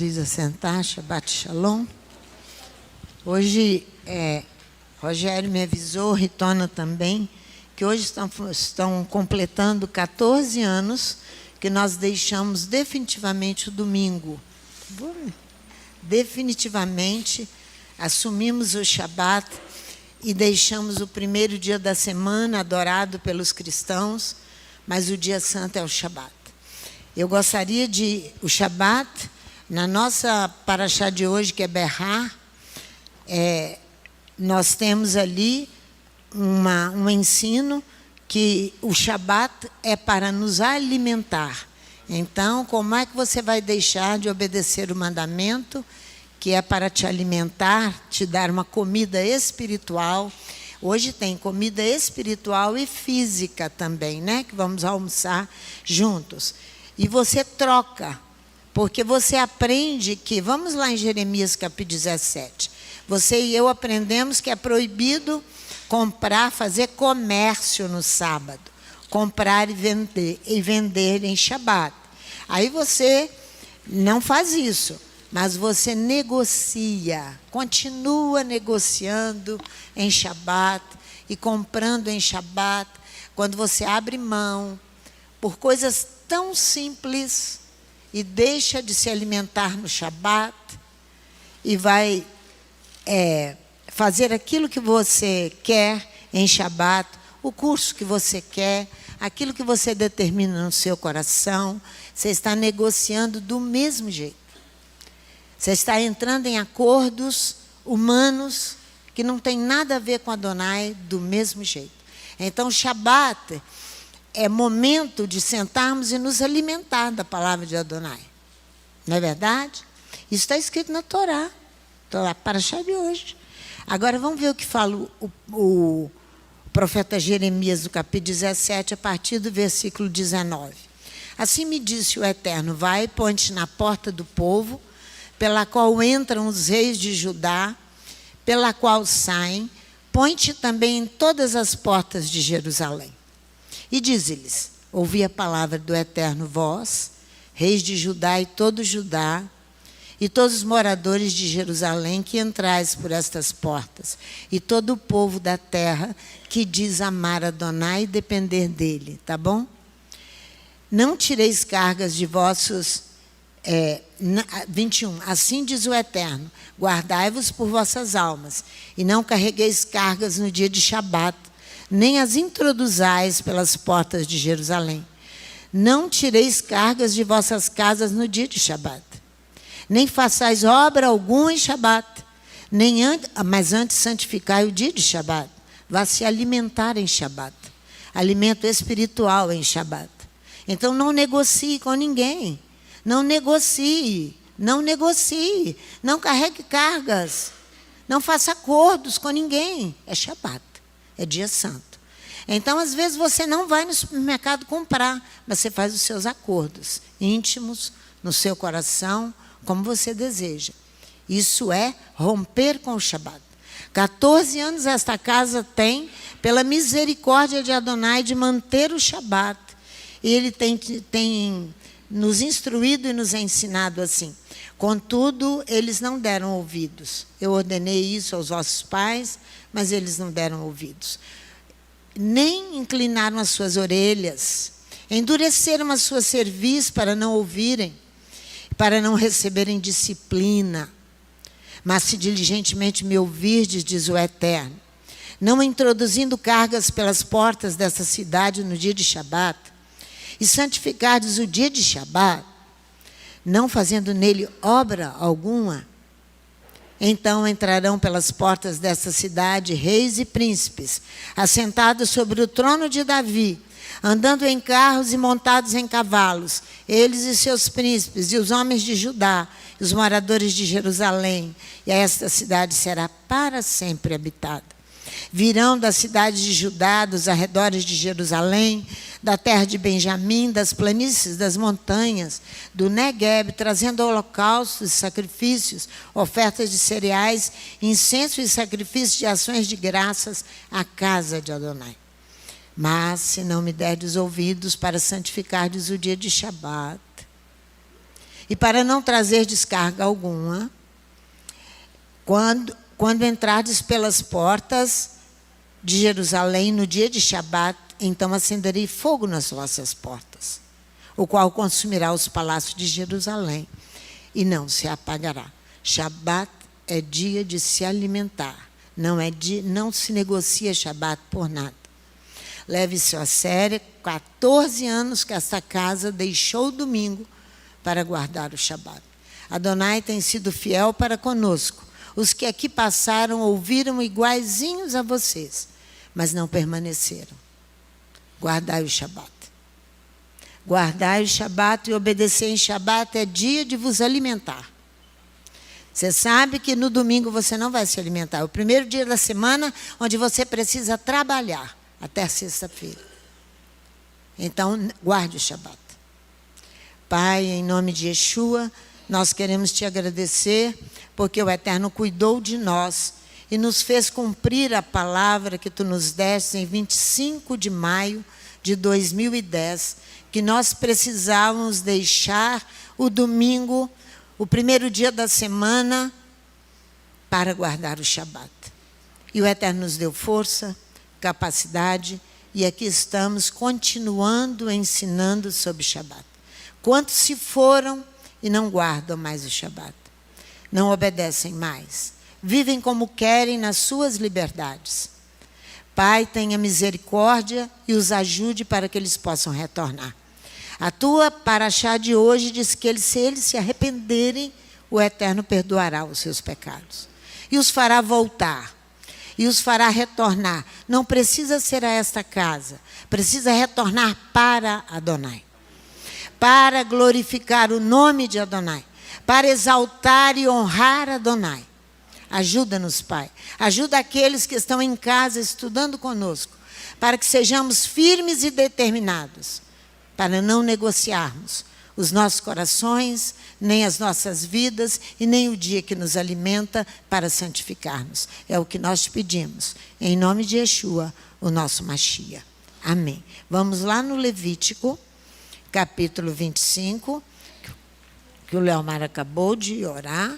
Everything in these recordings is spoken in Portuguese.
convido a sentar, Shabbat Shalom. Hoje, Rogério me avisou, Ritona também, que hoje estão completando 14 anos que nós deixamos definitivamente o domingo. Definitivamente assumimos o Shabat e deixamos o primeiro dia da semana adorado pelos cristãos, mas o dia santo é o Shabat. Eu gostaria o Shabat, na nossa paraxá de hoje, que é Berrá, nós temos ali um ensino que o Shabat é para nos alimentar. Então, como é que você vai deixar de obedecer o mandamento, que é para te alimentar, te dar uma comida espiritual? Hoje tem comida espiritual e física também, né? Que vamos almoçar juntos. E você troca, porque você aprende que, vamos lá em Jeremias capítulo 17, você e eu aprendemos que é proibido comprar, fazer comércio no sábado, comprar e vender em Shabat. Aí você não faz isso, mas você negocia, continua negociando em Shabat e comprando em Shabat, quando você abre mão por coisas tão simples e deixa de se alimentar no Shabat e vai fazer aquilo que você quer em Shabat, o curso que você quer, aquilo que você determina no seu coração, você está negociando do mesmo jeito. Você está entrando em acordos humanos que não tem nada a ver com Adonai do mesmo jeito. Então, Shabat é momento de sentarmos e nos alimentar da palavra de Adonai. Não é verdade? Isso está escrito na Torá, paraxá de hoje. Agora vamos ver o que fala o profeta Jeremias, no capítulo 17, a partir do versículo 19. Assim me disse o Eterno: vai, põe-te na porta do povo, pela qual entram os reis de Judá, pela qual saem, põe-te também em todas as portas de Jerusalém. E dize-lhes: ouvi a palavra do Eterno, vós, reis de Judá e todo Judá, e todos os moradores de Jerusalém que entrais por estas portas, e todo o povo da terra que diz amar Adonai e depender dele. Tá bom? Não tireis cargas de vossos... 21. Assim diz o Eterno: guardai-vos por vossas almas, e não carregueis cargas no dia de Shabat, nem as introduzais pelas portas de Jerusalém. Não tireis cargas de vossas casas no dia de Shabat, nem façais obra alguma em Shabat, mas antes santificai o dia de Shabat. Vá se alimentar em Shabat, alimento espiritual em Shabat. Então não negocie com ninguém, não negocie, não carregue cargas, não faça acordos com ninguém. É Shabat, é dia santo. Então, às vezes, você não vai no supermercado comprar, mas você faz os seus acordos íntimos no seu coração, como você deseja. Isso é romper com o Shabat. 14 anos esta casa tem, pela misericórdia de Adonai, de manter o Shabat. E ele tem nos instruído e nos ensinado assim. Contudo, eles não deram ouvidos. Eu ordenei isso aos vossos pais, mas eles não deram ouvidos. Nem inclinaram as suas orelhas, endureceram a sua cerviz para não ouvirem, para não receberem disciplina. Mas se diligentemente me ouvirdes, diz o Eterno, não introduzindo cargas pelas portas dessa cidade no dia de Shabat, e santificardes o dia de Shabat, não fazendo nele obra alguma, então entrarão pelas portas desta cidade reis e príncipes, assentados sobre o trono de Davi, andando em carros e montados em cavalos, eles e seus príncipes, e os homens de Judá, e os moradores de Jerusalém, e esta cidade será para sempre habitada. Virão da cidade de Judá, dos arredores de Jerusalém, da terra de Benjamim, das planícies, das montanhas, do Negueb, trazendo holocaustos e sacrifícios, ofertas de cereais, incenso e sacrifícios de ações de graças à casa de Adonai. Mas, se não me derdes ouvidos para santificardes o dia de Shabat, E para não trazer descarga alguma, quando entrardes pelas portas de Jerusalém no dia de Shabat, então acenderei fogo nas vossas portas, o qual consumirá os palácios de Jerusalém, e não se apagará. Shabat é dia de se alimentar, não se negocia Shabat por nada. Leve isso a sério, 14 anos que esta casa deixou o domingo para guardar o Shabat. Adonai tem sido fiel para conosco. Os que aqui passaram ouviram iguaizinhos a vocês, mas não permaneceram. Guardai o Shabat. Guardai o Shabat e obedecer em Shabat é dia de vos alimentar. Você sabe que no domingo você não vai se alimentar. É o primeiro dia da semana onde você precisa trabalhar até sexta-feira. Então, guarde o Shabat. Pai, em nome de Yeshua, nós queremos te agradecer porque o Eterno cuidou de nós e nos fez cumprir a palavra que tu nos deste em 25 de maio de 2010, que nós precisávamos deixar o domingo, o primeiro dia da semana, para guardar o Shabat. E o Eterno nos deu força, capacidade, e aqui estamos continuando ensinando sobre o Shabat. Quantos se foram e não guardam mais o Shabat? Não obedecem mais. Vivem como querem nas suas liberdades. Pai, tenha misericórdia e os ajude para que eles possam retornar. A tua paraxá de hoje diz que se eles se arrependerem, o Eterno perdoará os seus pecados. E os fará voltar. E os fará retornar. Não precisa ser a esta casa. Precisa retornar para Adonai. Para glorificar o nome de Adonai. Para exaltar e honrar Adonai. Ajuda-nos, Pai. Ajuda aqueles que estão em casa estudando conosco. Para que sejamos firmes e determinados. Para não negociarmos os nossos corações, nem as nossas vidas e nem o dia que nos alimenta para santificarmos. É o que nós te pedimos. Em nome de Yeshua, o nosso Mashiach. Amém. Vamos lá no Levítico, capítulo 25, que o Leomar acabou de orar,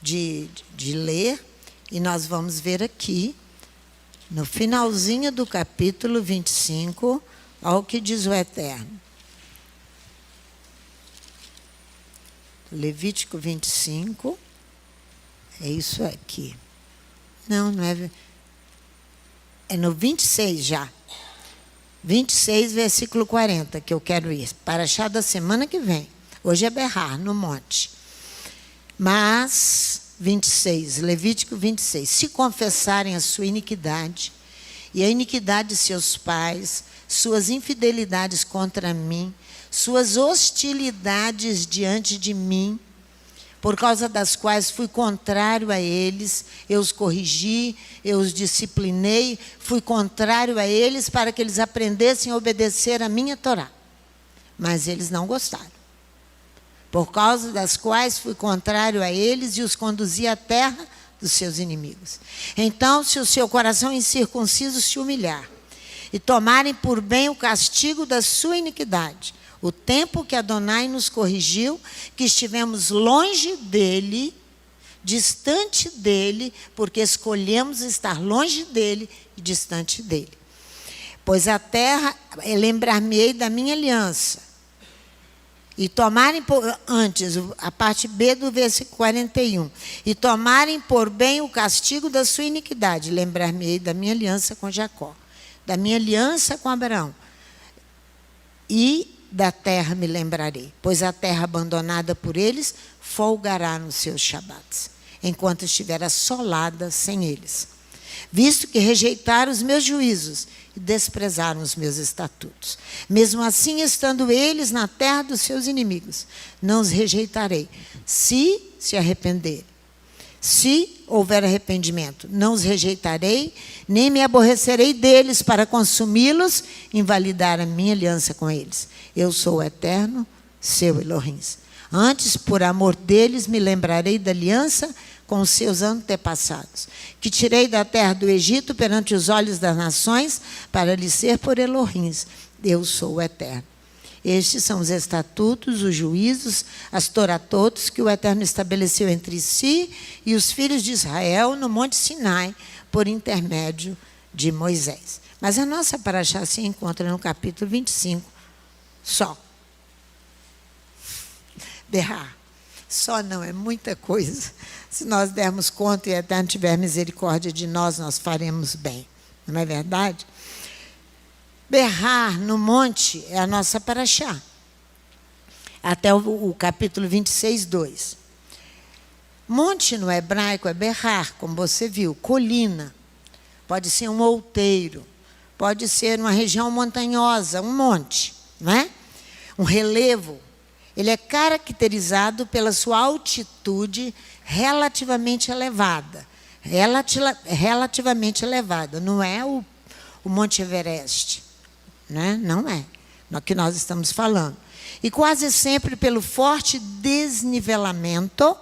de ler, e nós vamos ver aqui, no finalzinho do capítulo 25, olha o que diz o Eterno. Levítico 25, é isso aqui. Não é. É no 26 já. 26, versículo 40, que eu quero ir. Paraxá da semana que vem. Hoje é berrar, no monte. Mas, 26, Levítico 26. Se confessarem a sua iniquidade e a iniquidade de seus pais, suas infidelidades contra mim, suas hostilidades diante de mim, por causa das quais fui contrário a eles, eu os corrigi, eu os disciplinei, fui contrário a eles para que eles aprendessem a obedecer a minha Torá. Mas eles não gostaram. Por causa das quais fui contrário a eles e os conduzi à terra dos seus inimigos. Então, se o seu coração incircunciso se humilhar e tomarem por bem o castigo da sua iniquidade, o tempo que Adonai nos corrigiu, que estivemos longe dele, distante dele, porque escolhemos estar longe dele e distante dele. Pois a terra, lembrar-me-ei da minha aliança, e tomarem antes, a parte B do versículo 41, e tomarem por bem o castigo da sua iniquidade, lembrar-me-ei da minha aliança com Jacó, da minha aliança com Abraão, e da terra me lembrarei, pois a terra abandonada por eles folgará nos seus Shabats, enquanto estiver assolada sem eles. Visto que rejeitaram os meus juízos e desprezaram os meus estatutos. Mesmo assim, estando eles na terra dos seus inimigos, não os rejeitarei, se arrependerem. Se houver arrependimento, não os rejeitarei, nem me aborrecerei deles para consumi-los, invalidar a minha aliança com eles. Eu sou o Eterno, seu Elohim. Antes, por amor deles, me lembrarei da aliança com os seus antepassados, que tirei da terra do Egito perante os olhos das nações, para lhes ser por Elohim. Eu sou o Eterno. Estes são os estatutos, os juízos, as toratotos que o Eterno estabeleceu entre si e os filhos de Israel no Monte Sinai, por intermédio de Moisés. Mas a nossa paraxá se encontra no capítulo 25, só. Berrar. Só não, é muita coisa. Se nós dermos conta e o Eterno tiver misericórdia de nós, nós faremos bem. Não é verdade? Berrar no monte é a nossa paraxá. Até o capítulo 26, 2. Monte no hebraico é berrar, como você viu, colina. Pode ser um outeiro, pode ser uma região montanhosa, um monte, não é? Um relevo. Ele é caracterizado pela sua altitude relativamente elevada. Relativamente elevada. Não é o Monte Everest. Né? Não é o que nós estamos falando. E quase sempre pelo forte desnivelamento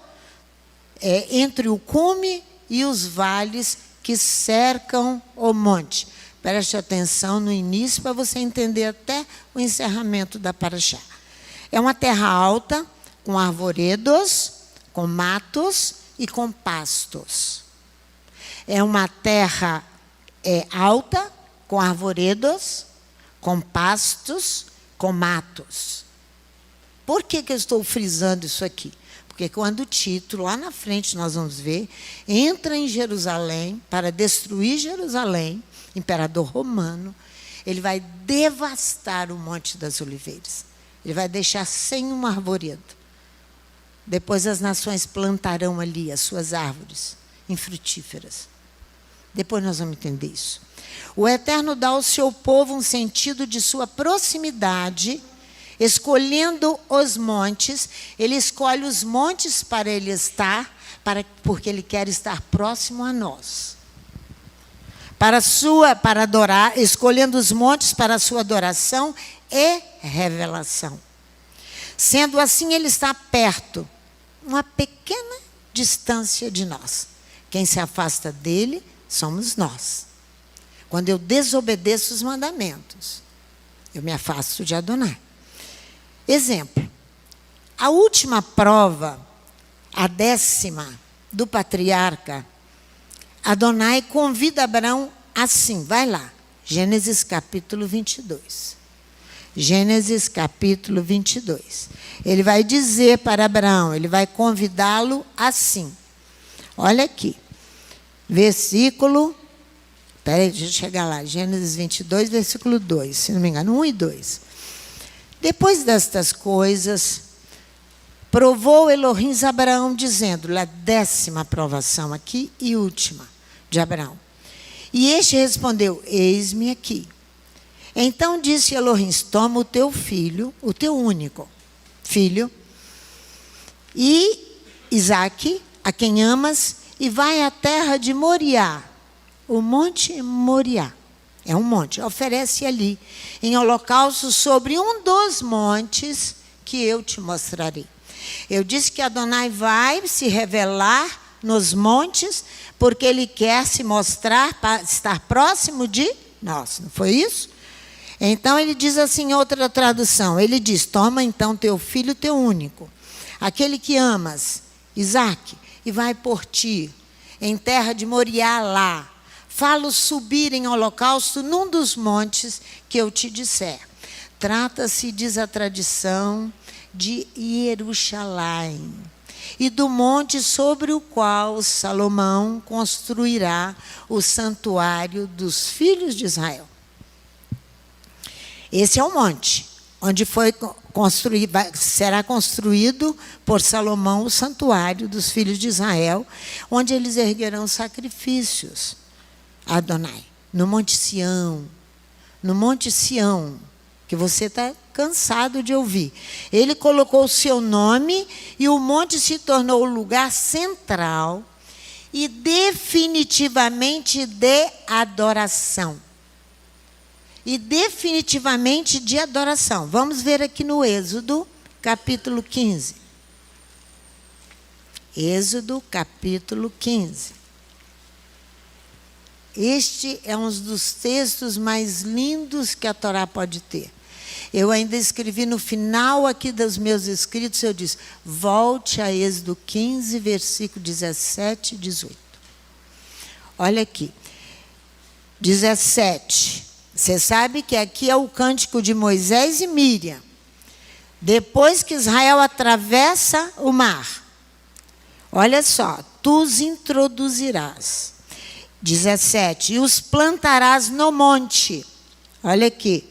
entre o cume e os vales que cercam o monte. Preste atenção no início para você entender até o encerramento da paraxá. É uma terra alta, com arvoredos, com matos e com pastos. É uma terra alta, com arvoredos, com pastos, com matos. Por que eu estou frisando isso aqui? Porque quando Tito, lá na frente nós vamos ver, entra em Jerusalém para destruir Jerusalém, imperador romano, ele vai devastar o Monte das Oliveiras. Ele vai deixar sem um arvoredo. Depois as nações plantarão ali as suas árvores infrutíferas. Depois nós vamos entender isso. O Eterno dá ao seu povo um sentido de sua proximidade, escolhendo os montes. Ele escolhe os montes para ele estar, porque ele quer estar próximo a nós. Para adorar, escolhendo os montes para a sua adoração e revelação. Sendo assim, ele está perto, uma pequena distância de nós. Quem se afasta dele somos nós. Quando eu desobedeço os mandamentos, eu me afasto de Adonai. Exemplo, a última prova, a 10ª do patriarca, Adonai convida Abraão assim, vai lá, Gênesis capítulo 22. Gênesis capítulo 22. Ele vai dizer para Abraão, ele vai convidá-lo assim. Olha aqui, versículo, espera aí, deixa eu chegar lá, Gênesis 22, versículo 2, se não me engano, 1 e 2. Depois destas coisas, provou Elohim a Abraão, dizendo-lhe, a 10ª provação aqui e última de Abraão. E este respondeu, eis-me aqui. Então disse Elohim, toma o teu filho, o teu único filho, e Isaque, a quem amas, e vai à terra de Moriá, o monte Moriá. É um monte, oferece ali, em holocausto sobre um dos montes que eu te mostrarei. Eu disse que Adonai vai se revelar nos montes, porque ele quer se mostrar, para estar próximo de nós, não foi isso? Então ele diz assim em outra tradução, ele diz, toma então teu filho, teu único, aquele que amas, Isaque, e vai por ti, em terra de Moriá lá, falo subir em holocausto num dos montes que eu te disser. Trata-se, diz a tradição, de Jerusalém, e do monte sobre o qual Salomão construirá o santuário dos filhos de Israel. Esse é o monte, onde será construído por Salomão o santuário dos filhos de Israel, onde eles erguerão sacrifícios a Adonai, no Monte Sião, que você está cansado de ouvir. Ele colocou o seu nome e o monte se tornou o lugar central e definitivamente de adoração. Vamos ver aqui no Êxodo, capítulo 15. Êxodo, capítulo 15. Este é um dos textos mais lindos que a Torá pode ter. Eu ainda escrevi no final aqui dos meus escritos, eu disse, volte a Êxodo 15, versículo 17 e 18. Olha aqui. 17. Você sabe que aqui é o cântico de Moisés e Míriam. Depois que Israel atravessa o mar. Olha só. Tu os introduzirás. 17. E os plantarás no monte. Olha aqui.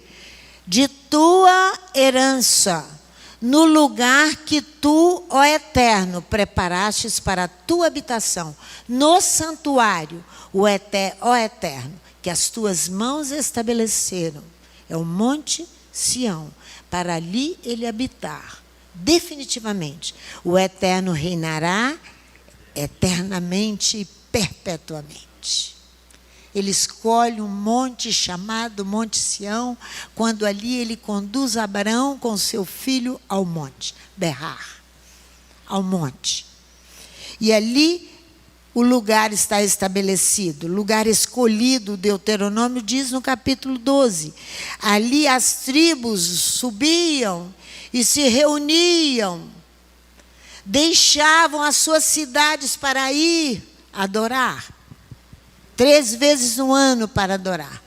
De tua herança, no lugar que tu, ó Eterno, preparastes para a tua habitação, no santuário, ó Eterno, que as tuas mãos estabeleceram. É o monte Sião, para ali ele habitar, definitivamente. O Eterno reinará eternamente e perpetuamente. Ele escolhe um monte chamado Monte Sião, quando ali ele conduz Abraão com seu filho ao monte, Berrar, ao monte. E ali o lugar está estabelecido, lugar escolhido, Deuteronômio diz no capítulo 12. Ali as tribos subiam e se reuniam, deixavam as suas cidades para ir adorar. 3 vezes no ano para adorar.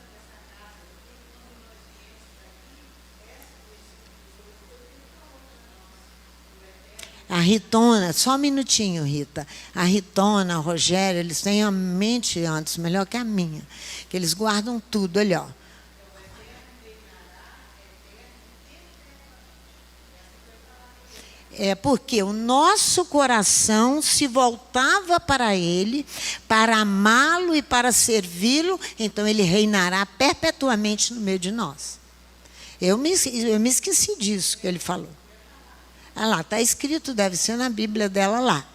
A Ritona, só um minutinho, Rita. A Ritona, o Rogério, eles têm a mente antes, melhor que a minha. Que eles guardam tudo, olha, ó. É porque o nosso coração se voltava para Ele, para amá-lo e para servi-lo, então Ele reinará perpetuamente no meio de nós. Eu me esqueci disso que ele falou. Ah lá, está escrito, deve ser na Bíblia dela lá.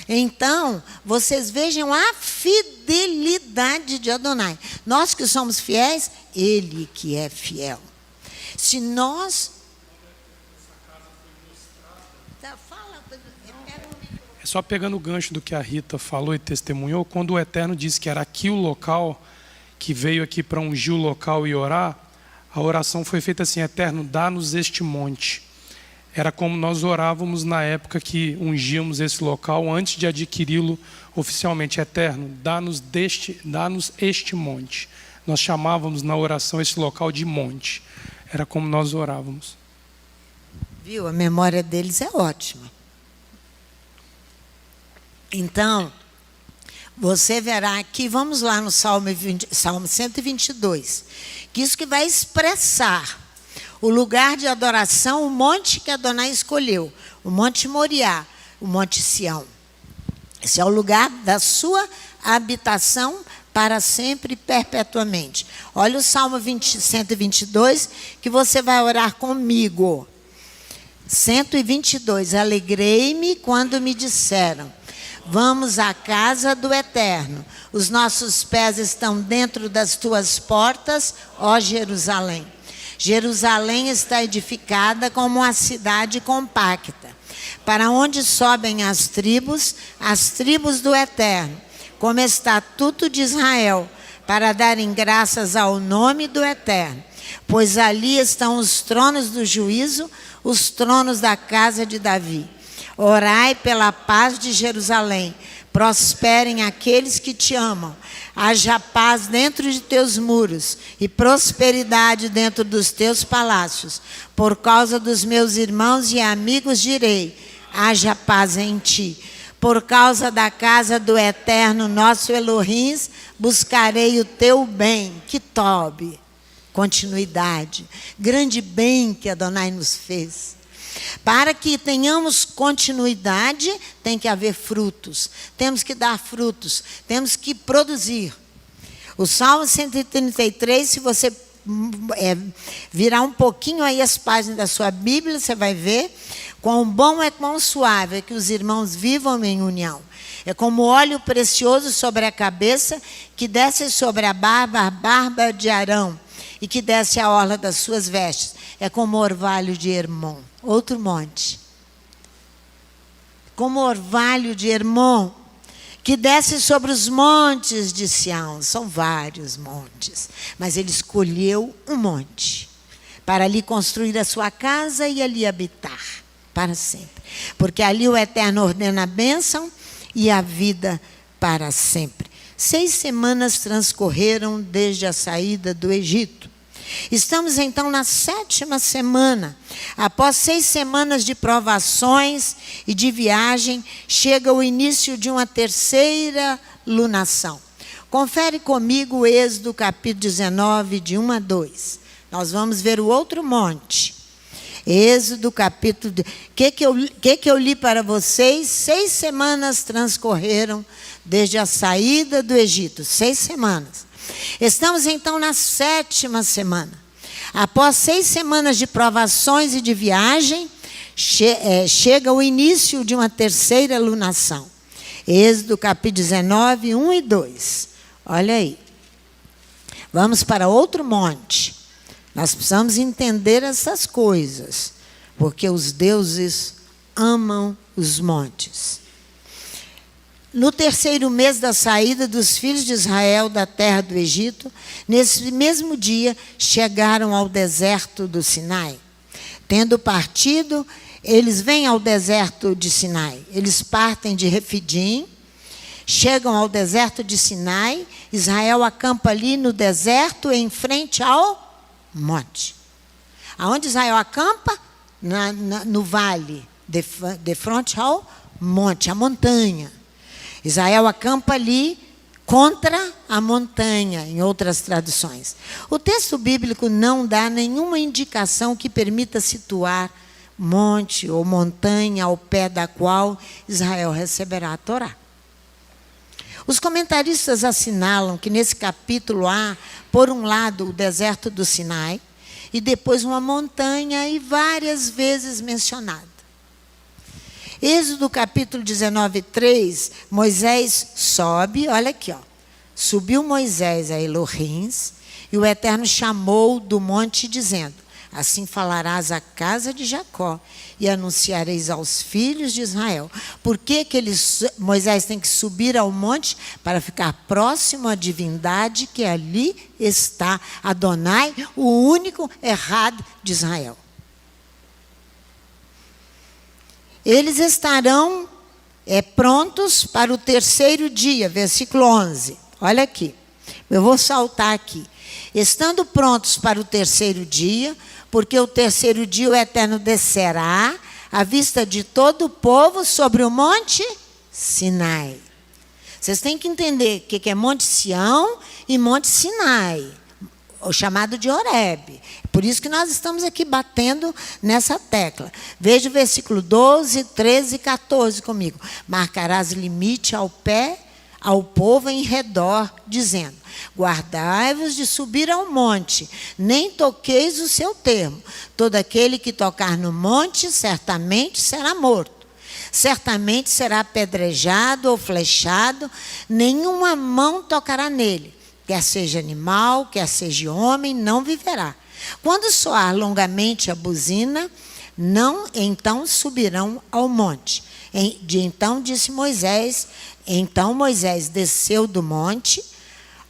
Então, vocês vejam a fidelidade de Adonai. Nós que somos fiéis, Ele que é fiel. Se nós... É só pegando o gancho do que a Rita falou e testemunhou, quando o Eterno disse que era aqui o local, que veio aqui para ungir o local e orar, a oração foi feita assim: Eterno, dá-nos este monte. Era como nós orávamos na época que ungíamos esse local, antes de adquiri-lo oficialmente. Eterno, dá-nos este monte. Nós chamávamos na oração esse local de monte. Era como nós orávamos. Viu? A memória deles é ótima. Então, você verá aqui, vamos lá no Salmo 122, que isso que vai expressar o lugar de adoração, o monte que Adonai escolheu, o Monte Moriá, o Monte Sião. Esse é o lugar da sua habitação para sempre e perpetuamente. Olha o Salmo 122, que você vai orar comigo. 122, alegrei-me quando me disseram, vamos à casa do Eterno. Os nossos pés estão dentro das tuas portas, ó Jerusalém. Jerusalém está edificada como uma cidade compacta, para onde sobem as tribos do Eterno, como estatuto de Israel, para darem graças ao nome do Eterno. Pois ali estão os tronos do juízo, os tronos da casa de Davi. Orai pela paz de Jerusalém. Prosperem aqueles que te amam. Haja paz dentro de teus muros e prosperidade dentro dos teus palácios. Por causa dos meus irmãos e amigos direi, haja paz em ti. Por causa da casa do Eterno, nosso Elohim, buscarei o teu bem. Que tobe. Continuidade. Grande bem que Adonai nos fez. Para que tenhamos continuidade, tem que haver frutos. Temos que dar frutos. Temos que produzir. O Salmo 133, se você virar um pouquinho aí as páginas da sua Bíblia, você vai ver quão bom é, quão suave é que os irmãos vivam em união. É como óleo precioso sobre a cabeça, que desce sobre a barba de Arão, e que desce a orla das suas vestes. É como o orvalho de Hermon, outro monte. Como o orvalho de Hermon, que desce sobre os montes de Sião. São vários montes, mas ele escolheu um monte para ali construir a sua casa e ali habitar para sempre. Porque ali o Eterno ordena a bênção e a vida para sempre. 6 semanas transcorreram desde a saída do Egito. Estamos então na 7ª semana. Após 6 semanas de provações e de viagem, chega o início de uma terceira lunação. Confere comigo o Êxodo capítulo 19, de 1 a 2. Nós vamos ver o outro monte. Êxodo capítulo... O que eu li para vocês? 6 semanas transcorreram desde a saída do Egito. 6 semanas. Estamos então na 7ª semana. Após 6 semanas de provações e de viagem, chega o início de uma terceira lunação. Êxodo capítulo 19, 1 e 2. Olha aí. Vamos para outro monte. Nós precisamos entender essas coisas, porque os deuses amam os montes. No 3º mês da saída dos filhos de Israel da terra do Egito, nesse mesmo dia, chegaram ao deserto do Sinai. Tendo partido, eles vêm ao deserto de Sinai. Eles partem de Refidim, chegam ao deserto de Sinai. Israel acampa ali no deserto, em frente ao monte. Aonde Israel acampa? No vale, de frente ao monte, a montanha. Israel acampa ali contra a montanha, em outras traduções. O texto bíblico não dá nenhuma indicação que permita situar monte ou montanha ao pé da qual Israel receberá a Torá. Os comentaristas assinalam que nesse capítulo há, por um lado, o deserto do Sinai, e depois uma montanha, e várias vezes mencionada. Êxodo capítulo 19, 3, Moisés sobe, olha aqui, ó. Subiu Moisés a Elohim, e o Eterno chamou do monte, dizendo: assim falarás à casa de Jacó, e anunciareis aos filhos de Israel. Por que Moisés tem que subir ao monte? Para ficar próximo à divindade que ali está, Adonai, o único errado de Israel. Eles estarão prontos para o 3º dia, versículo 11. Olha aqui, eu vou saltar aqui. Estando prontos para o 3º dia, porque o 3º dia o Eterno descerá à vista de todo o povo sobre o monte Sinai. Vocês têm que entender o que é Monte Sião e Monte Sinai, o chamado de Horebe. Por isso que nós estamos aqui batendo nessa tecla. Veja o versículo 12, 13 e 14 comigo. Marcarás limite ao povo em redor, dizendo: guardai-vos de subir ao monte, nem toqueis o seu termo. Todo aquele que tocar no monte, certamente será morto. Certamente será apedrejado ou flechado, nenhuma mão tocará nele. Quer seja animal, quer seja homem, não viverá. Quando soar longamente a buzina, então subirão ao monte. Então disse Moisés, então Moisés desceu do monte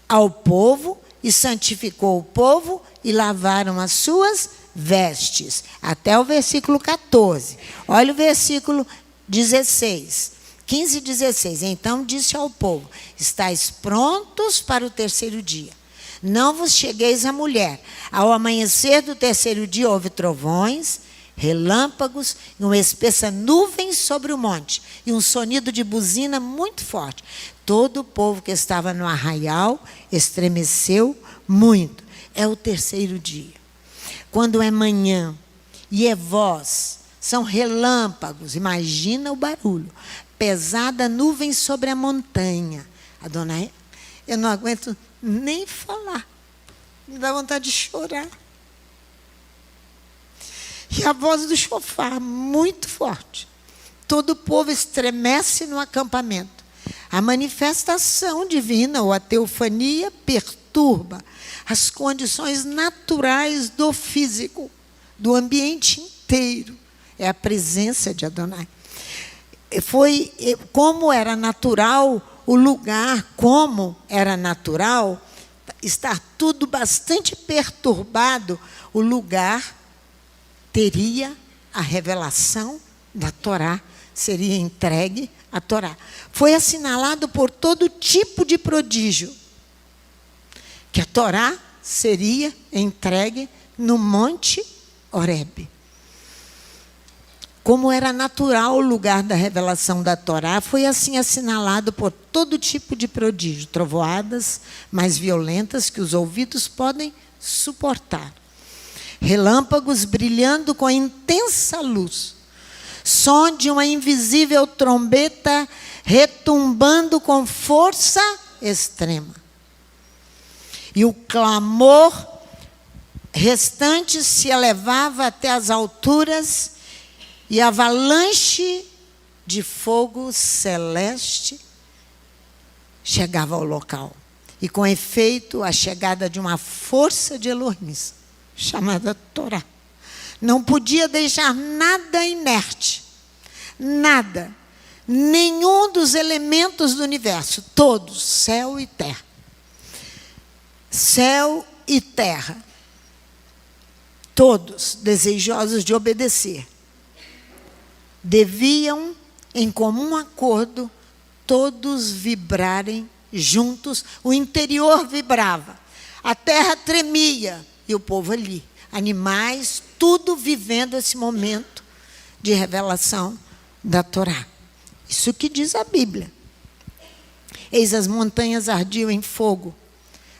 ao povo e santificou o povo e lavaram as suas vestes. Até o versículo 14. Olha o versículo 16. 15 e 16. Então disse ao povo: estáis prontos para o 3º dia. Não vos chegueis à mulher. Ao amanhecer do 3º dia houve trovões, relâmpagos e uma espessa nuvem sobre o monte, e um sonido de buzina muito forte. Todo o povo que estava no arraial estremeceu muito. É o 3º dia. Quando é manhã e é voz, são relâmpagos, imagina o barulho. Pesada nuvem sobre a montanha. Adonai, eu não aguento nem falar. Me dá vontade de chorar. E a voz do chofar, muito forte. Todo o povo estremece no acampamento. A manifestação divina, ou a teofania, perturba as condições naturais do físico, do ambiente inteiro. É a presença de Adonai. Foi como era natural o lugar, como era natural, estar tudo bastante perturbado, o lugar teria a revelação da Torá, seria entregue à Torá. Foi assinalado por todo tipo de prodígio, que a Torá seria entregue no Monte Horebe. Como era natural o lugar da revelação da Torá, foi assim assinalado por todo tipo de prodígio, trovoadas mais violentas que os ouvidos podem suportar, relâmpagos brilhando com intensa luz, som de uma invisível trombeta retumbando com força extrema. E o clamor restante se elevava até as alturas e avalanche de fogo celeste chegava ao local. E com efeito, a chegada de uma força de Elohim, chamada Torá, não podia deixar nada inerte, nada, nenhum dos elementos do universo, todos, céu e terra. Céu e terra, todos desejosos de obedecer, deviam, em comum acordo, todos vibrarem juntos. O interior vibrava, a terra tremia e o povo ali, animais, tudo vivendo esse momento de revelação da Torá. Isso que diz a Bíblia. Eis as montanhas ardiam em fogo,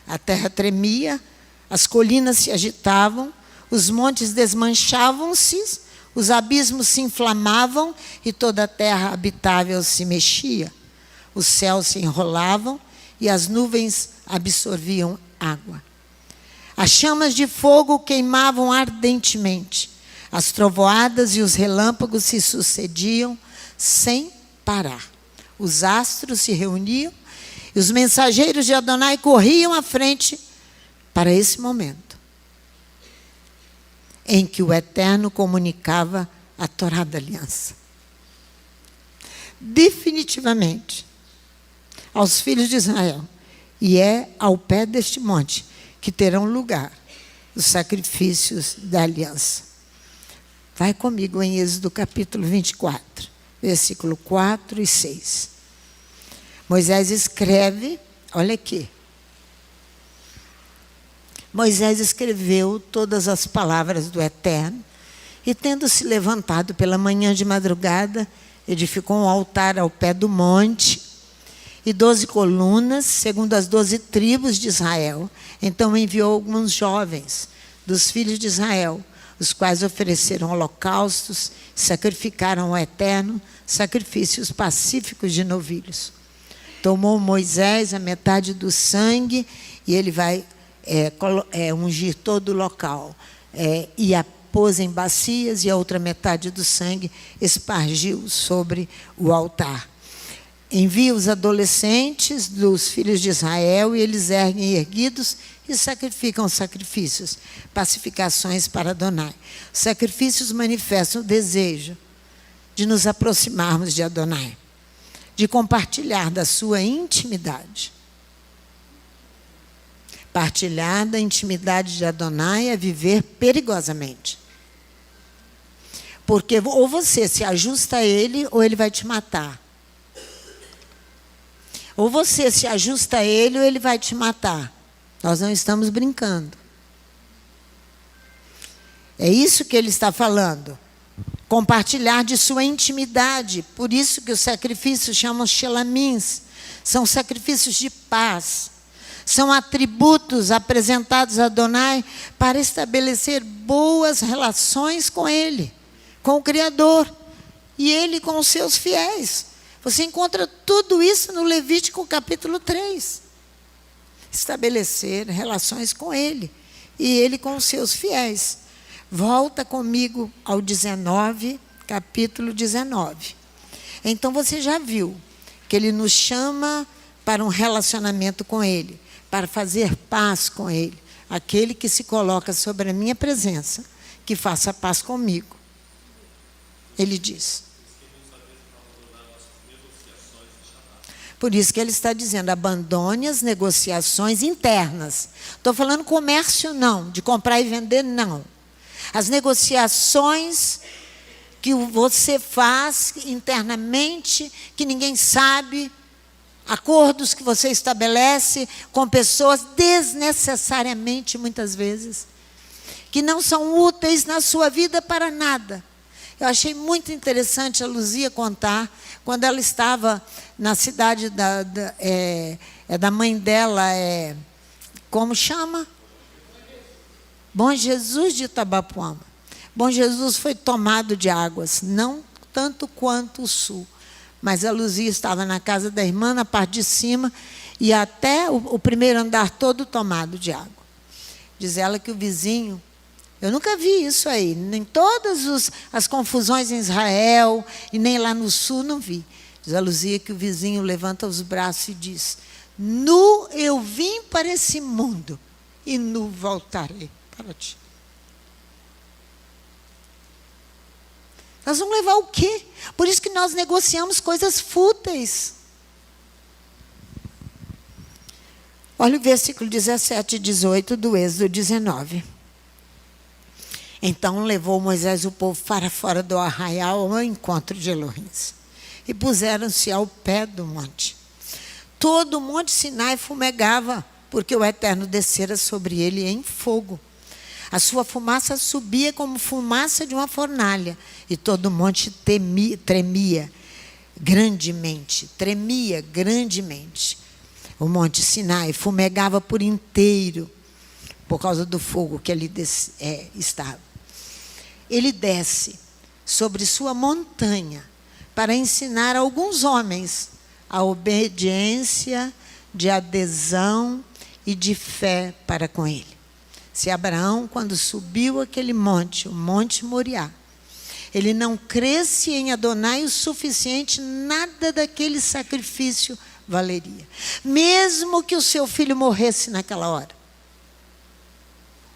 a terra tremia, as colinas se agitavam, os montes desmanchavam-se, os abismos se inflamavam e toda a terra habitável se mexia. Os céus se enrolavam e as nuvens absorviam água. As chamas de fogo queimavam ardentemente. As trovoadas e os relâmpagos se sucediam sem parar. Os astros se reuniam e os mensageiros de Adonai corriam à frente para esse momento em que o Eterno comunicava a Torá da Aliança. Definitivamente, aos filhos de Israel, e é ao pé deste monte que terão lugar os sacrifícios da aliança. Vai comigo em Êxodo capítulo 24, versículo 4 e 6. Moisés escreve, olha aqui. Moisés escreveu todas as palavras do Eterno e, tendo se levantado pela manhã de madrugada, edificou um altar ao pé do monte e 12 colunas, segundo as 12 tribos de Israel. Então enviou alguns jovens dos filhos de Israel, os quais ofereceram holocaustos, sacrificaram ao Eterno sacrifícios pacíficos de novilhos. Tomou Moisés a metade do sangue e ele vai ungir todo o local. E a pôs em bacias e a outra metade do sangue espargiu sobre o altar. Envia os adolescentes dos filhos de Israel e eles erguem erguidos e sacrificam sacrifícios, pacificações para Adonai. Os sacrifícios manifestam o desejo de nos aproximarmos de Adonai, de compartilhar da sua intimidade. Partilhar da intimidade de Adonai é viver perigosamente. Porque ou você se ajusta a ele ou ele vai te matar. Ou você se ajusta a ele ou ele vai te matar. Nós não estamos brincando. É isso que ele está falando. Compartilhar de sua intimidade. Por isso que os sacrifícios chamam shelamins. São sacrifícios de paz. São atributos apresentados a Adonai para estabelecer boas relações com ele, com o Criador, e ele com os seus fiéis. Você encontra tudo isso no Levítico capítulo 3. Estabelecer relações com ele, e ele com os seus fiéis. Volta comigo ao 19, capítulo 19. Então você já viu que ele nos chama para um relacionamento com ele, para fazer paz com ele. Aquele que se coloca sobre a minha presença, que faça paz comigo. Ele diz. Por isso que ele está dizendo, abandone as negociações internas. Estou falando comércio, não. De comprar e vender, não. As negociações que você faz internamente, que ninguém sabe, acordos que você estabelece com pessoas desnecessariamente, muitas vezes, que não são úteis na sua vida para nada. Eu achei muito interessante a Luzia contar, quando ela estava na cidade da mãe dela, como chama? Bom Jesus de Itabapoama. Bom Jesus foi tomado de águas, não tanto quanto o sul. Mas a Luzia estava na casa da irmã, na parte de cima, e até o primeiro andar todo tomado de água. Diz ela que o vizinho, eu nunca vi isso aí, nem todas as confusões em Israel, e nem lá no sul, não vi. Diz a Luzia que o vizinho levanta os braços e diz, nu eu vim para esse mundo, e nu voltarei para ti. Nós vamos levar o quê? Por isso que nós negociamos coisas fúteis. Olha o versículo 17 e 18 do Êxodo 19. Então levou Moisés o povo para fora do arraial ao encontro de Elohim. E puseram-se ao pé do monte. Todo o monte Sinai fumegava, porque o Eterno descera sobre ele em fogo. A sua fumaça subia como fumaça de uma fornalha, e todo o monte tremia grandemente. O monte Sinai fumegava por inteiro, por causa do fogo que ali estava. Ele desce sobre sua montanha para ensinar a alguns homens a obediência de adesão e de fé para com ele. Se Abraão, quando subiu aquele monte, o Monte Moriá, ele não cresce em Adonai o suficiente, nada daquele sacrifício valeria. Mesmo que o seu filho morresse naquela hora.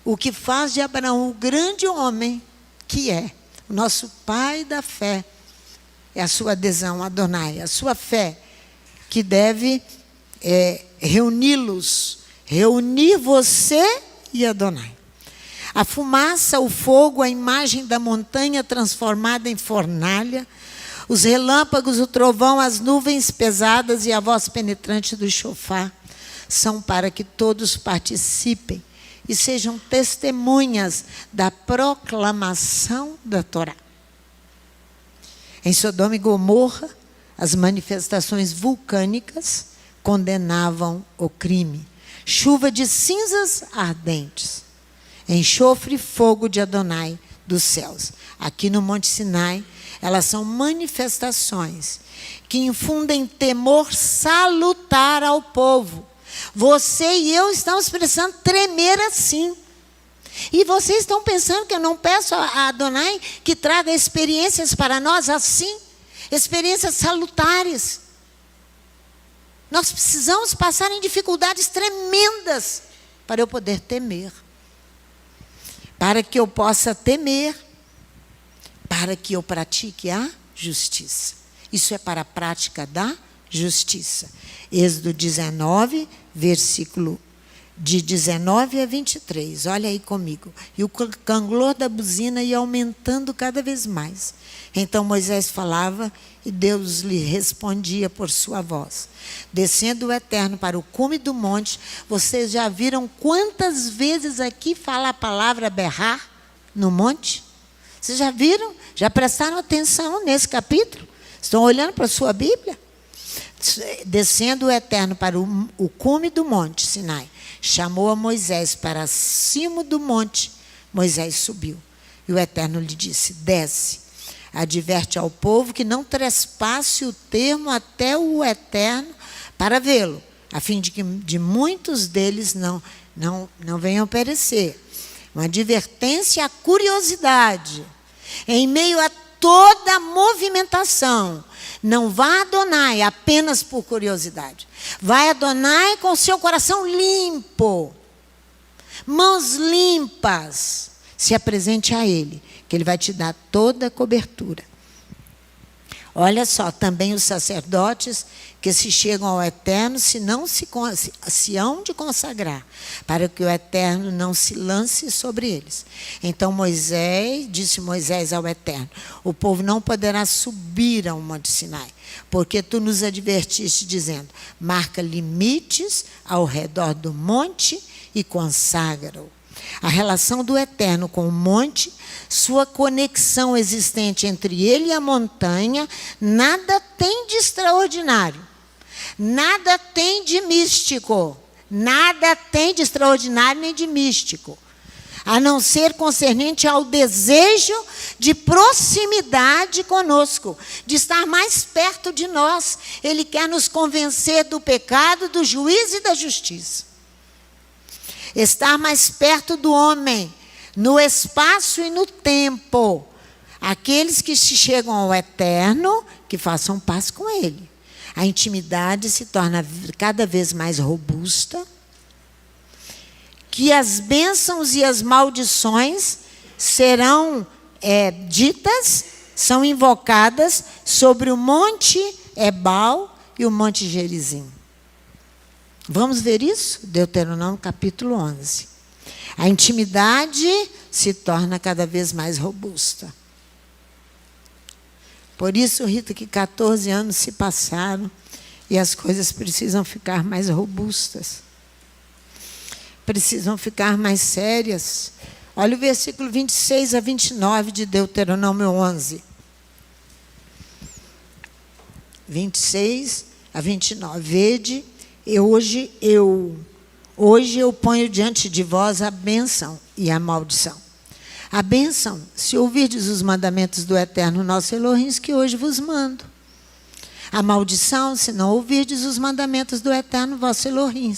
O que faz de Abraão o grande homem que é, o nosso pai da fé, é a sua adesão a Adonai, a sua fé, que deve reunir você e Adonai. A fumaça, o fogo, a imagem da montanha transformada em fornalha, os relâmpagos, o trovão, as nuvens pesadas e a voz penetrante do chofar são para que todos participem e sejam testemunhas da proclamação da Torá. Em Sodoma e Gomorra, as manifestações vulcânicas condenavam o crime. Chuva de cinzas ardentes, enxofre e fogo de Adonai dos céus. Aqui no Monte Sinai, elas são manifestações que infundem temor salutar ao povo. Você e eu estamos precisando tremer assim. E vocês estão pensando que eu não peço a Adonai que traga experiências para nós assim? Experiências salutares. Nós precisamos passar em dificuldades tremendas para eu poder temer. Para que eu possa temer. Para que eu pratique a justiça. Isso é para a prática da justiça. Êxodo 19, versículo de 19 a 23. Olha aí comigo. E o canglor da buzina ia aumentando cada vez mais. Então Moisés falava e Deus lhe respondia por sua voz. Descendo o Eterno para o cume do monte, vocês já viram quantas vezes aqui fala a palavra berrar no monte? Vocês já viram? Já prestaram atenção nesse capítulo? Estão olhando para a sua Bíblia? Descendo o Eterno para o cume do monte Sinai, chamou a Moisés para cima do monte. Moisés subiu. E o Eterno lhe disse, desce, adverte ao povo que não trespasse o termo até o Eterno para vê-lo, a fim de que de muitos deles não venham perecer. Uma advertência à curiosidade. Em meio a toda a movimentação, não vá a Adonai apenas por curiosidade. Vai a Adonai com seu coração limpo, mãos limpas. Se apresente a Ele, que Ele vai te dar toda a cobertura. Olha só, também os sacerdotes que se chegam ao Eterno se hão de consagrar, para que o Eterno não se lance sobre eles. Então disse Moisés ao Eterno: o povo não poderá subir ao Monte Sinai, porque tu nos advertiste, dizendo: marca limites ao redor do monte e consagra-o. A relação do Eterno com o monte, sua conexão existente entre ele e a montanha, nada tem de extraordinário, nada tem de místico, nada tem de extraordinário nem de místico, a não ser concernente ao desejo de proximidade conosco, de estar mais perto de nós. Ele quer nos convencer do pecado, do juízo e da justiça. Estar mais perto do homem, no espaço e no tempo. Aqueles que se chegam ao Eterno, que façam paz com Ele. A intimidade se torna cada vez mais robusta, que as bênçãos e as maldições serão ditas, são invocadas sobre o Monte Ebal e o Monte Gerizim. Vamos ver isso? Deuteronômio capítulo 11. A intimidade se torna cada vez mais robusta. Por isso, Rita, que 14 anos se passaram e as coisas precisam ficar mais robustas. Precisam ficar mais sérias. Olha o versículo 26 a 29 de Deuteronômio 11. 26 a 29. Vede, hoje eu ponho diante de vós a bênção e a maldição. A bênção, se ouvirdes os mandamentos do Eterno nosso Elohim, que hoje vos mando. A maldição, se não ouvirdes os mandamentos do Eterno vosso Elohim,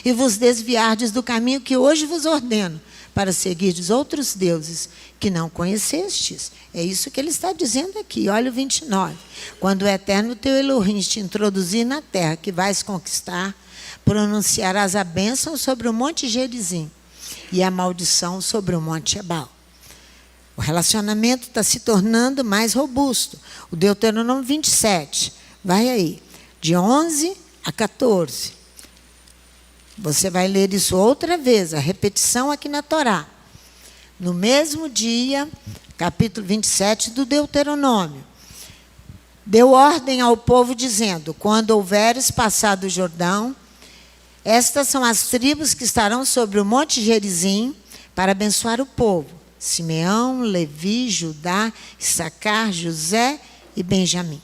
e vos desviardes do caminho que hoje vos ordeno, para seguirdes outros deuses que não conhecestes. É isso que ele está dizendo aqui. Olha o 29. Quando o Eterno teu Elohim te introduzir na terra que vais conquistar, pronunciarás a bênção sobre o Monte Gerizim e a maldição sobre o Monte Ebal. O relacionamento está se tornando mais robusto. O Deuteronômio 27, vai aí, de 11 a 14. Você vai ler isso outra vez, a repetição aqui na Torá. No mesmo dia, capítulo 27 do Deuteronômio. Deu ordem ao povo, dizendo: quando houveres passado o Jordão, estas são as tribos que estarão sobre o Monte Gerizim para abençoar o povo: Simeão, Levi, Judá, Issacar, José e Benjamim.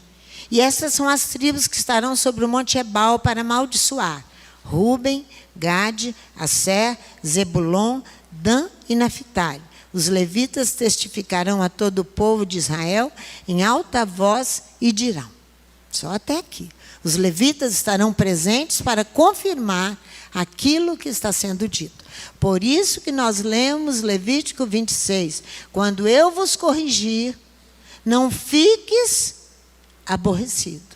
E estas são as tribos que estarão sobre o Monte Ebal para amaldiçoar: Ruben, Gade, Asser, Zebulon, Dan e Naphtali. Os levitas testificarão a todo o povo de Israel em alta voz e dirão. Só até aqui. Os levitas estarão presentes para confirmar aquilo que está sendo dito. Por isso que nós lemos Levítico 26. Quando eu vos corrigir, não fiques aborrecido.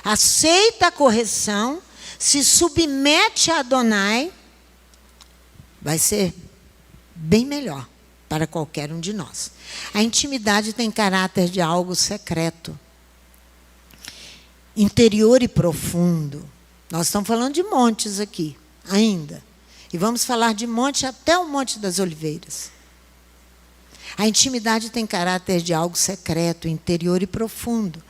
Aceita a correção, se submete a Adonai, vai ser bem melhor para qualquer um de nós. A intimidade tem caráter de algo secreto, interior e profundo. Nós estamos falando de montes aqui, ainda. E vamos falar de monte até o Monte das Oliveiras. A intimidade tem caráter de algo secreto, interior e profundo,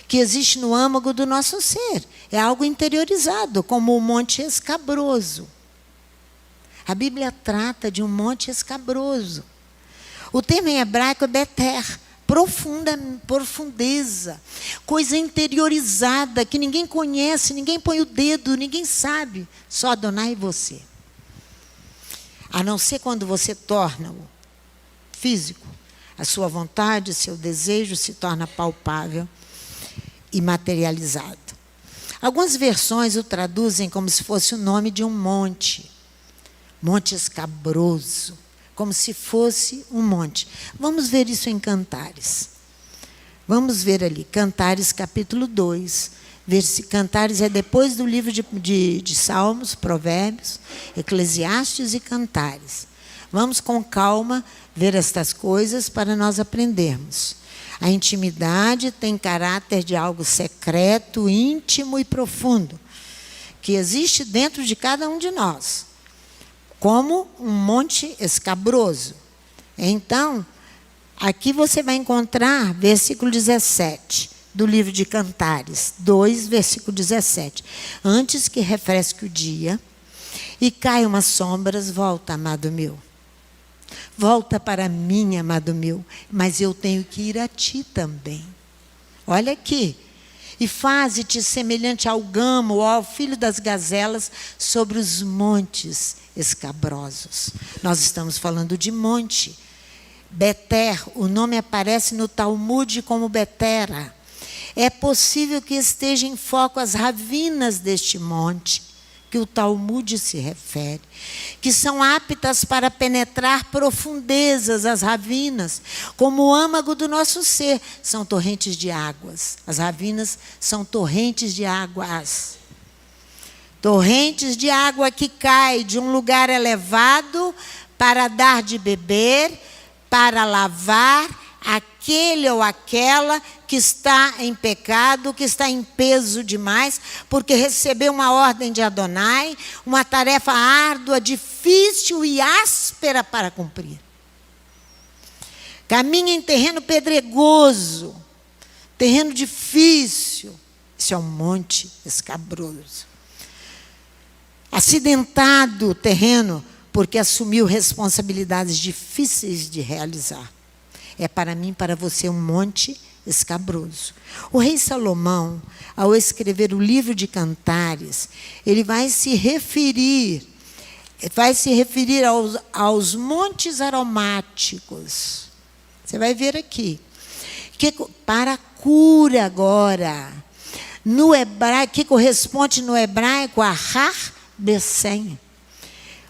que existe no âmago do nosso ser. É algo interiorizado, como o Monte Escabroso. A Bíblia trata de um monte escabroso. O termo em hebraico é beter, profundeza, coisa interiorizada, que ninguém conhece, ninguém põe o dedo, ninguém sabe, só Adonai e você. A não ser quando você torna-o físico, a sua vontade, seu desejo se torna palpável e materializado. Algumas versões o traduzem como se fosse o nome de um monte. Monte Escabroso, como se fosse um monte. Vamos ver isso em Cantares. Vamos ver ali, Cantares capítulo 2. Cantares é depois do livro de Salmos, Provérbios, Eclesiastes e Cantares. Vamos com calma ver estas coisas para nós aprendermos. A intimidade tem caráter de algo secreto, íntimo e profundo, que existe dentro de cada um de nós, como um monte escabroso. Então, aqui você vai encontrar versículo 17 do livro de Cantares, 2, versículo 17. Antes que refresque o dia e caiam as sombras, volta, amado meu. Volta para mim, amado meu, mas eu tenho que ir a ti também. Olha aqui. E faze-te semelhante ao gamo ou ao filho das gazelas sobre os montes escabrosos. Nós estamos falando de monte. Beter, o nome aparece no Talmude como Betera. É possível que esteja em foco as ravinas deste monte, que o Talmude se refere, que são aptas para penetrar profundezas, as ravinas, como o âmago do nosso ser, são torrentes de águas. As ravinas são torrentes de águas. Torrentes de água que cai de um lugar elevado para dar de beber, para lavar aquele ou aquela que está em pecado, que está em peso demais, porque recebeu uma ordem de Adonai, uma tarefa árdua, difícil e áspera para cumprir. Caminha em terreno pedregoso, terreno difícil. Isso é um monte escabroso. Acidentado o terreno, porque assumiu responsabilidades difíceis de realizar. É para mim, para você, um monte escabroso. O rei Salomão, ao escrever o livro de Cantares, ele vai se referir aos montes aromáticos. Você vai ver aqui. Para a cura agora. No hebraico, que corresponde no hebraico a Har Bessem.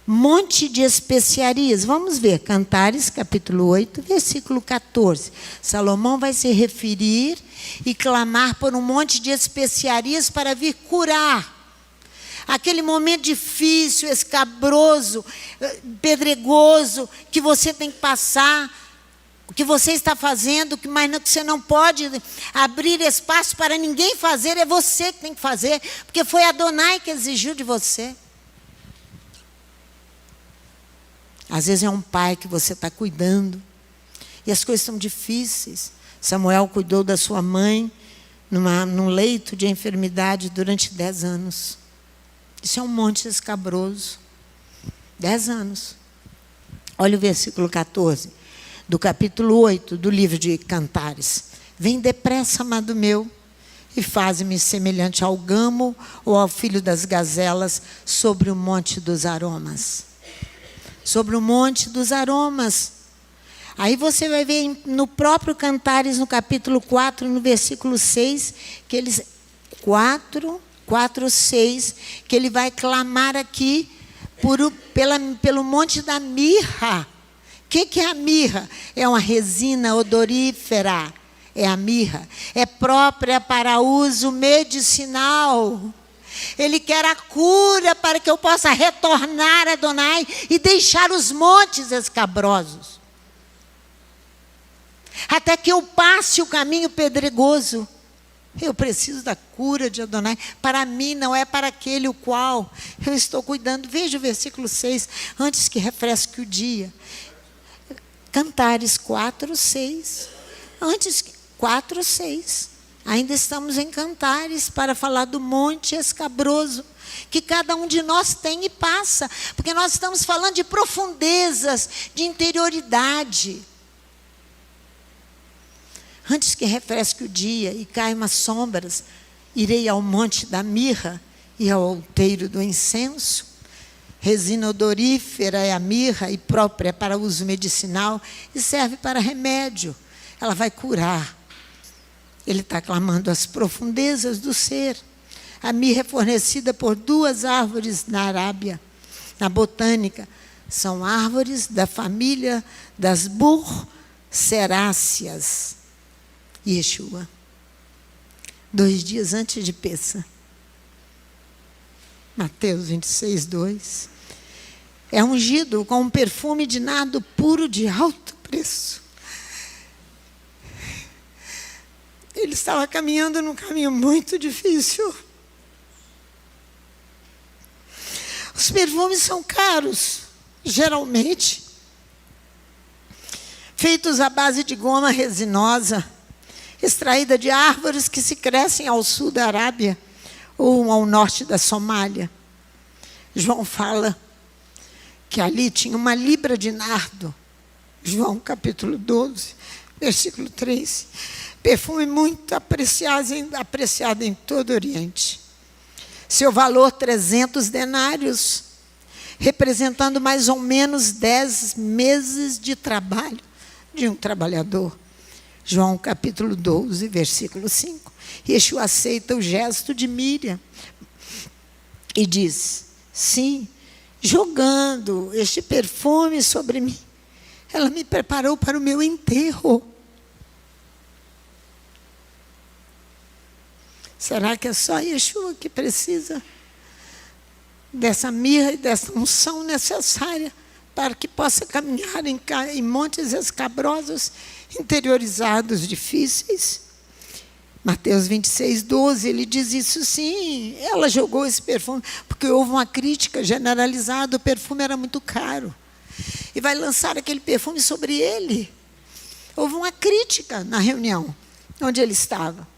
Monte de especiarias. Vamos ver, Cantares, capítulo 8, versículo 14. Salomão vai se referir e clamar por um monte de especiarias para vir curar. Aquele momento difícil, escabroso, pedregoso, que você tem que passar, o que você está fazendo, mas que você não pode abrir espaço para ninguém fazer, é você que tem que fazer, porque foi Adonai que exigiu de você. Às vezes é um pai que você está cuidando e as coisas são difíceis. Samuel cuidou da sua mãe num leito de enfermidade durante 10 anos. Isso é um monte escabroso. 10 anos. Olha o versículo 14 do capítulo 8 do livro de Cantares. Vem depressa, amado meu, e faze-me semelhante ao gamo ou ao filho das gazelas sobre o monte dos aromas. Sobre o monte dos aromas. Aí você vai ver no próprio Cantares, no capítulo 4, no versículo 6, que eles 4, 6, que ele vai clamar aqui pelo monte da mirra. O que é a mirra? É uma resina odorífera. É a mirra. É própria para uso medicinal. Ele quer a cura para que eu possa retornar a Adonai e deixar os montes escabrosos. Até que eu passe o caminho pedregoso. Eu preciso da cura de Adonai. Para mim, não é para aquele o qual eu estou cuidando. Veja o versículo 6. Antes que refresque o dia. Cantares 4, 6. 4, 6. Ainda estamos em Cantares para falar do monte escabroso que cada um de nós tem e passa. Porque nós estamos falando de profundezas, de interioridade. Antes que refresque o dia e caiam as sombras, irei ao monte da mirra e ao outeiro do incenso. Resina odorífera é a mirra e própria para uso medicinal e serve para remédio. Ela vai curar. Ele está clamando as profundezas do ser. A mirra é fornecida por 2 árvores na Arábia, na botânica. São árvores da família das burceráceas. Yeshua. 2 dias antes de Pêssah. Mateus 26, 2. É ungido com um perfume de nardo puro de alto preço. estava caminhando num caminho muito difícil. Os perfumes são caros, geralmente, feitos à base de goma resinosa, extraída de árvores que se crescem ao sul da Arábia ou ao norte da Somália. João fala que ali tinha uma libra de nardo. João capítulo 12, versículo 3. Perfume muito apreciado em todo o Oriente. Seu valor, 300 denários, representando mais ou menos 10 meses de trabalho de um trabalhador. João capítulo 12, versículo 5. Yeshua aceita o gesto de Míriam e diz: sim, jogando este perfume sobre mim, ela me preparou para o meu enterro. Será que é só Yeshua que precisa dessa mirra e dessa unção necessária para que possa caminhar em montes escabrosos, interiorizados, difíceis? Mateus 26, 12, ele diz isso. Sim, ela jogou esse perfume, porque houve uma crítica generalizada, o perfume era muito caro. E vai lançar aquele perfume sobre ele. Houve uma crítica na reunião onde ele estava.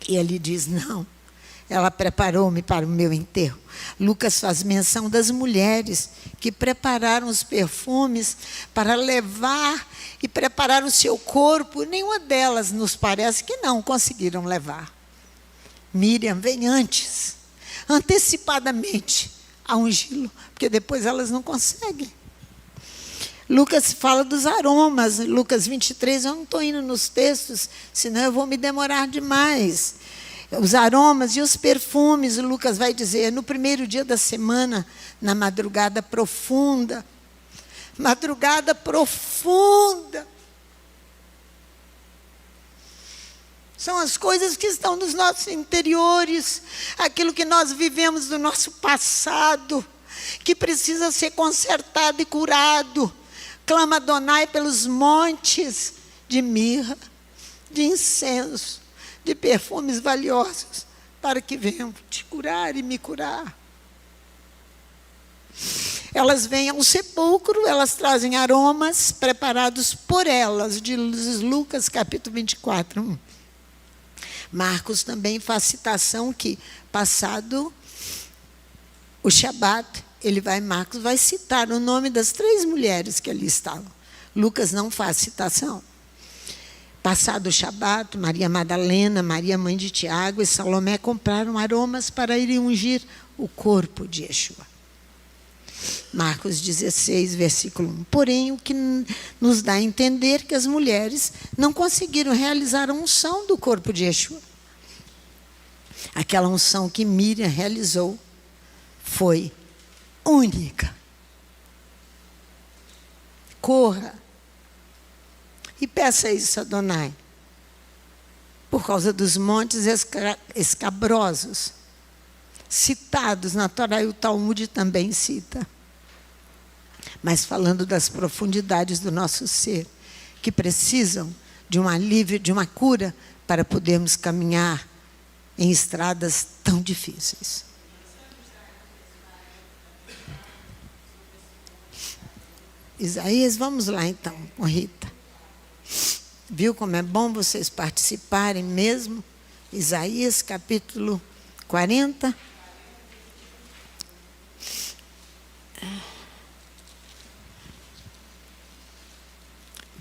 E ele diz: não, ela preparou-me para o meu enterro. Lucas faz menção das mulheres que prepararam os perfumes para levar e preparar o seu corpo. Nenhuma delas nos parece que não conseguiram levar. Míriam vem antes, antecipadamente, a ungí-lo, porque depois elas não conseguem. Lucas fala dos aromas, Lucas 23, eu não estou indo nos textos, senão eu vou me demorar demais. Os aromas e os perfumes, Lucas vai dizer, no primeiro dia da semana, na madrugada profunda. Madrugada profunda. São as coisas que estão nos nossos interiores, aquilo que nós vivemos do nosso passado, que precisa ser consertado e curado. Clama Adonai pelos montes de mirra, de incenso, de perfumes valiosos, para que venham te curar e me curar. Elas vêm ao sepulcro, elas trazem aromas preparados por elas, de Lucas capítulo 24. Marcos também faz citação que, passado o Shabat, Marcos vai citar o nome das 3 mulheres que ali estavam. Lucas não faz citação. Passado o Shabat, Maria Madalena, Maria mãe de Tiago e Salomé compraram aromas para irem ungir o corpo de Yeshua. Marcos 16, versículo 1. Porém, o que nos dá a entender que as mulheres não conseguiram realizar a unção do corpo de Yeshua. Aquela unção que Míriam realizou foi única. Corra e peça isso a Adonai, por causa dos montes escabrosos, citados na Torá, e o Talmud também cita. Mas falando das profundidades do nosso ser, que precisam de um alívio, de uma cura, para podermos caminhar em estradas tão difíceis. Isaías, vamos lá então, com Rita. Viu como é bom vocês participarem mesmo? Isaías capítulo 40.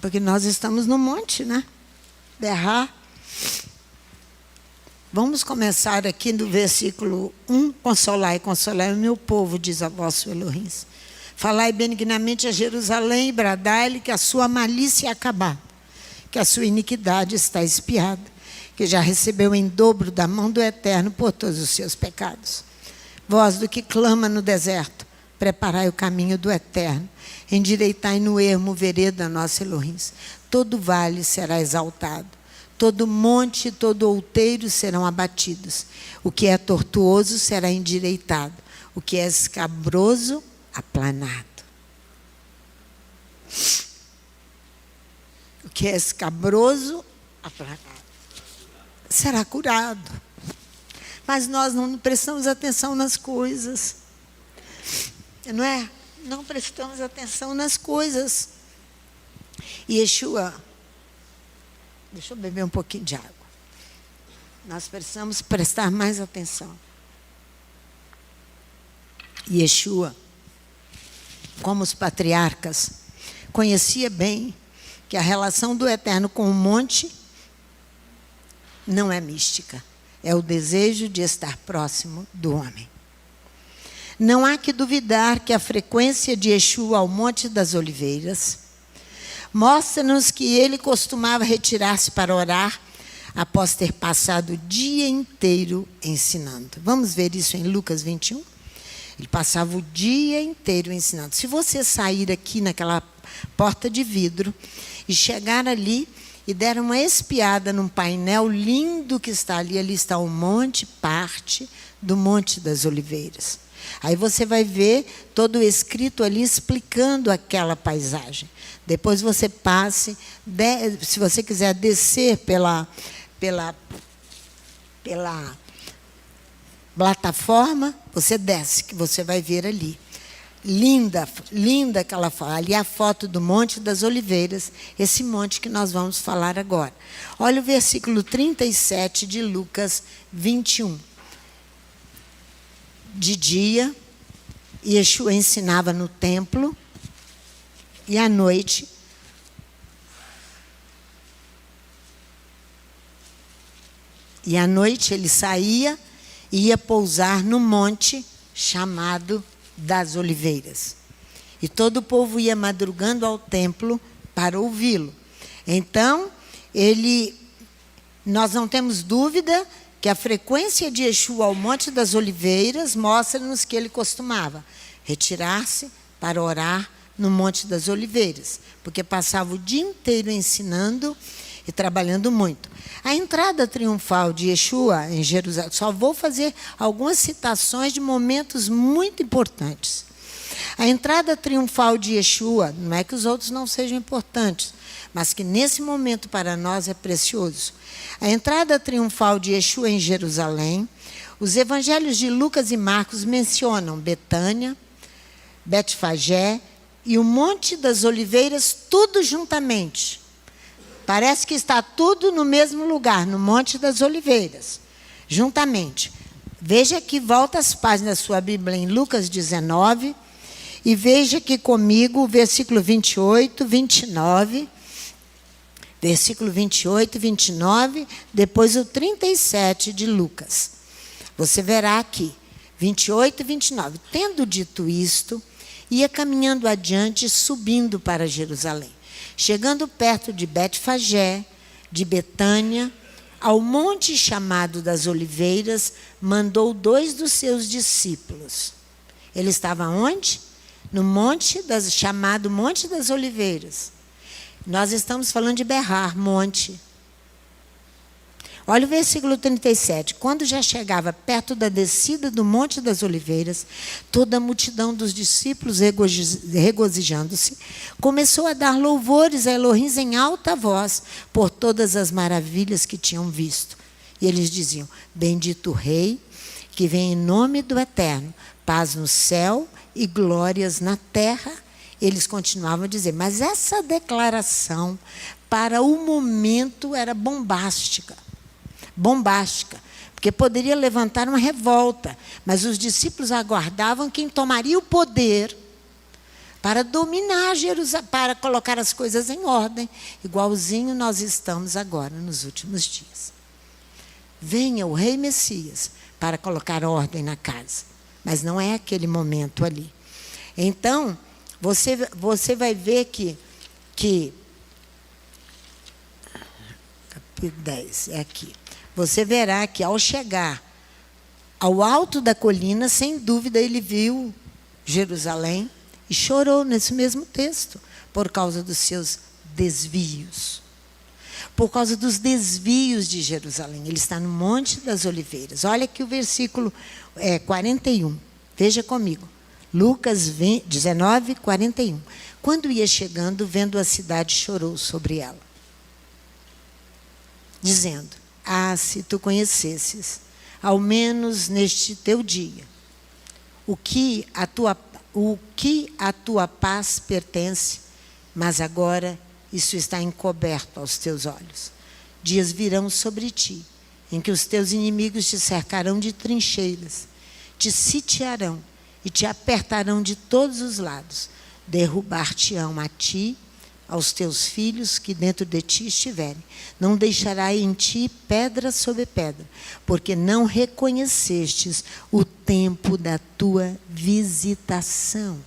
Porque nós estamos no monte, né? Berrar. Vamos começar aqui no versículo 1. Consolai, consolai o meu povo, diz a vosso Elohim. Falai benignamente a Jerusalém e bradai-lhe que a sua malícia acabar, que a sua iniquidade está expiada, que já recebeu em dobro da mão do Eterno por todos os seus pecados. Vós do que clama no deserto, preparai o caminho do Eterno, endireitai no ermo vereda nosso Elohim. Todo vale será exaltado, todo monte e todo outeiro serão abatidos. O que é tortuoso será endireitado, o que é escabroso, aplanado. O que é escabroso, aplanado. será curado. Mas nós não prestamos atenção nas coisas. Não é? Não prestamos atenção nas coisas. E Yeshua, deixa eu beber um pouquinho de água. Nós precisamos prestar mais atenção. Yeshua, como os patriarcas, conhecia bem que a relação do Eterno com o monte não é mística. É o desejo de estar próximo do homem. Não há que duvidar que a frequência de Yeshua ao Monte das Oliveiras mostra-nos que ele costumava retirar-se para orar após ter passado o dia inteiro ensinando. Vamos ver isso em Lucas 21? Ele passava o dia inteiro ensinando. Se você sair aqui naquela porta de vidro e chegar ali e der uma espiada num painel lindo que está ali, ali está o monte, parte do Monte das Oliveiras. Aí você vai ver todo o escrito ali explicando aquela paisagem. Depois você passe, se você quiser descer pela plataforma, você desce, que você vai ver ali. Linda, linda aquela foto. Ali é a foto do Monte das Oliveiras, esse monte que nós vamos falar agora. Olha o versículo 37 de Lucas 21. De dia, Yeshua ensinava no templo, e à noite, ele saía e ia pousar no monte chamado das Oliveiras. E todo o povo ia madrugando ao templo para ouvi-lo. Então, nós não temos dúvida que a frequência de Yeshua ao Monte das Oliveiras mostra-nos que ele costumava retirar-se para orar no Monte das Oliveiras, porque passava o dia inteiro ensinando e trabalhando muito. A entrada triunfal de Yeshua em Jerusalém, só vou fazer algumas citações de momentos muito importantes. A entrada triunfal de Yeshua, não é que os outros não sejam importantes, mas que nesse momento para nós é precioso. A entrada triunfal de Yeshua em Jerusalém, os evangelhos de Lucas e Marcos mencionam Betânia, Betfagé e o Monte das Oliveiras, tudo juntamente. Parece que está tudo no mesmo lugar, no Monte das Oliveiras, juntamente. Veja aqui, volta as páginas da sua Bíblia em Lucas 19, e veja aqui comigo o versículo 28, 29, versículo 28 e 29, depois o 37 de Lucas. Você verá aqui, 28 e 29. Tendo dito isto, ia caminhando adiante, subindo para Jerusalém. Chegando perto de Betfagé, de Betânia, ao monte chamado das Oliveiras, mandou 2 dos seus discípulos. Ele estava onde? No monte chamado Monte das Oliveiras. Nós estamos falando de berrar, monte. Olha o versículo 37. Quando já chegava perto da descida do Monte das Oliveiras, toda a multidão dos discípulos, regozijando-se, começou a dar louvores a Elohim em alta voz por todas as maravilhas que tinham visto. E eles diziam: bendito o Rei, que vem em nome do Eterno, paz no céu e glórias na terra. Eles continuavam a dizer, mas essa declaração, para o momento, era bombástica. Bombástica, porque poderia levantar uma revolta, mas os discípulos aguardavam quem tomaria o poder para dominar Jerusalém, para colocar as coisas em ordem, igualzinho nós estamos agora nos últimos dias. Venha o Rei Messias para colocar ordem na casa, mas não é aquele momento ali. Então, você vai ver que capítulo 10, é aqui. Você verá que ao chegar ao alto da colina, sem dúvida ele viu Jerusalém e chorou nesse mesmo texto, por causa dos seus desvios. Por causa dos desvios de Jerusalém. Ele está no Monte das Oliveiras. Olha aqui o versículo 41. Veja comigo. Lucas 19, 41. Quando ia chegando, vendo a cidade, chorou sobre ela, dizendo: Ah, se tu conhecesses, ao menos neste teu dia, o que a tua paz pertence, mas agora isso está encoberto aos teus olhos. Dias virão sobre ti, em que os teus inimigos te cercarão de trincheiras, te sitiarão e te apertarão de todos os lados, derrubar-te-ão a ti, aos teus filhos que dentro de ti estiverem. Não deixará em ti pedra sobre pedra, porque não reconhecestes o tempo da tua visitação.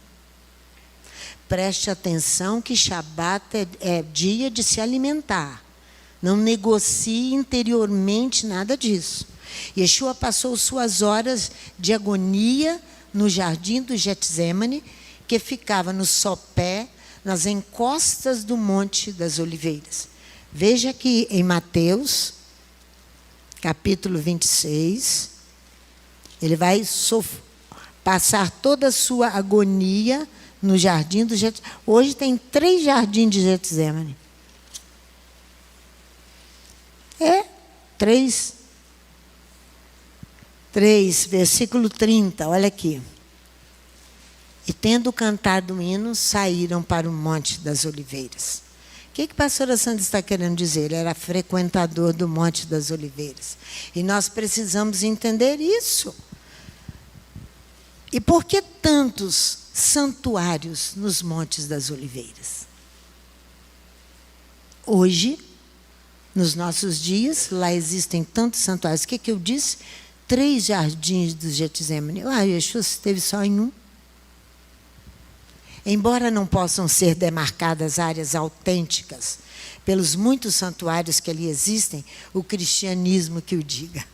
Preste atenção que Shabat é dia de se alimentar. Não negocie interiormente nada disso. Yeshua passou suas horas de agonia no jardim do Getsêmani, que ficava no sopé, nas encostas do Monte das Oliveiras. Veja aqui em Mateus, capítulo 26, ele vai passar toda a sua agonia no jardim do Getsêmani. Hoje tem 3 jardins de Getsêmani. 3, versículo 30, olha aqui. E tendo cantado o hino, saíram para o Monte das Oliveiras. O que a pastora Sandra está querendo dizer? Ele era frequentador do Monte das Oliveiras. E nós precisamos entender isso. E por que tantos santuários nos Montes das Oliveiras? Hoje, nos nossos dias, lá existem tantos santuários. O que eu disse? 3 jardins do Getsêmani. Yeshua esteve só em um. Embora não possam ser demarcadas áreas autênticas pelos muitos santuários que ali existem, o cristianismo que o diga.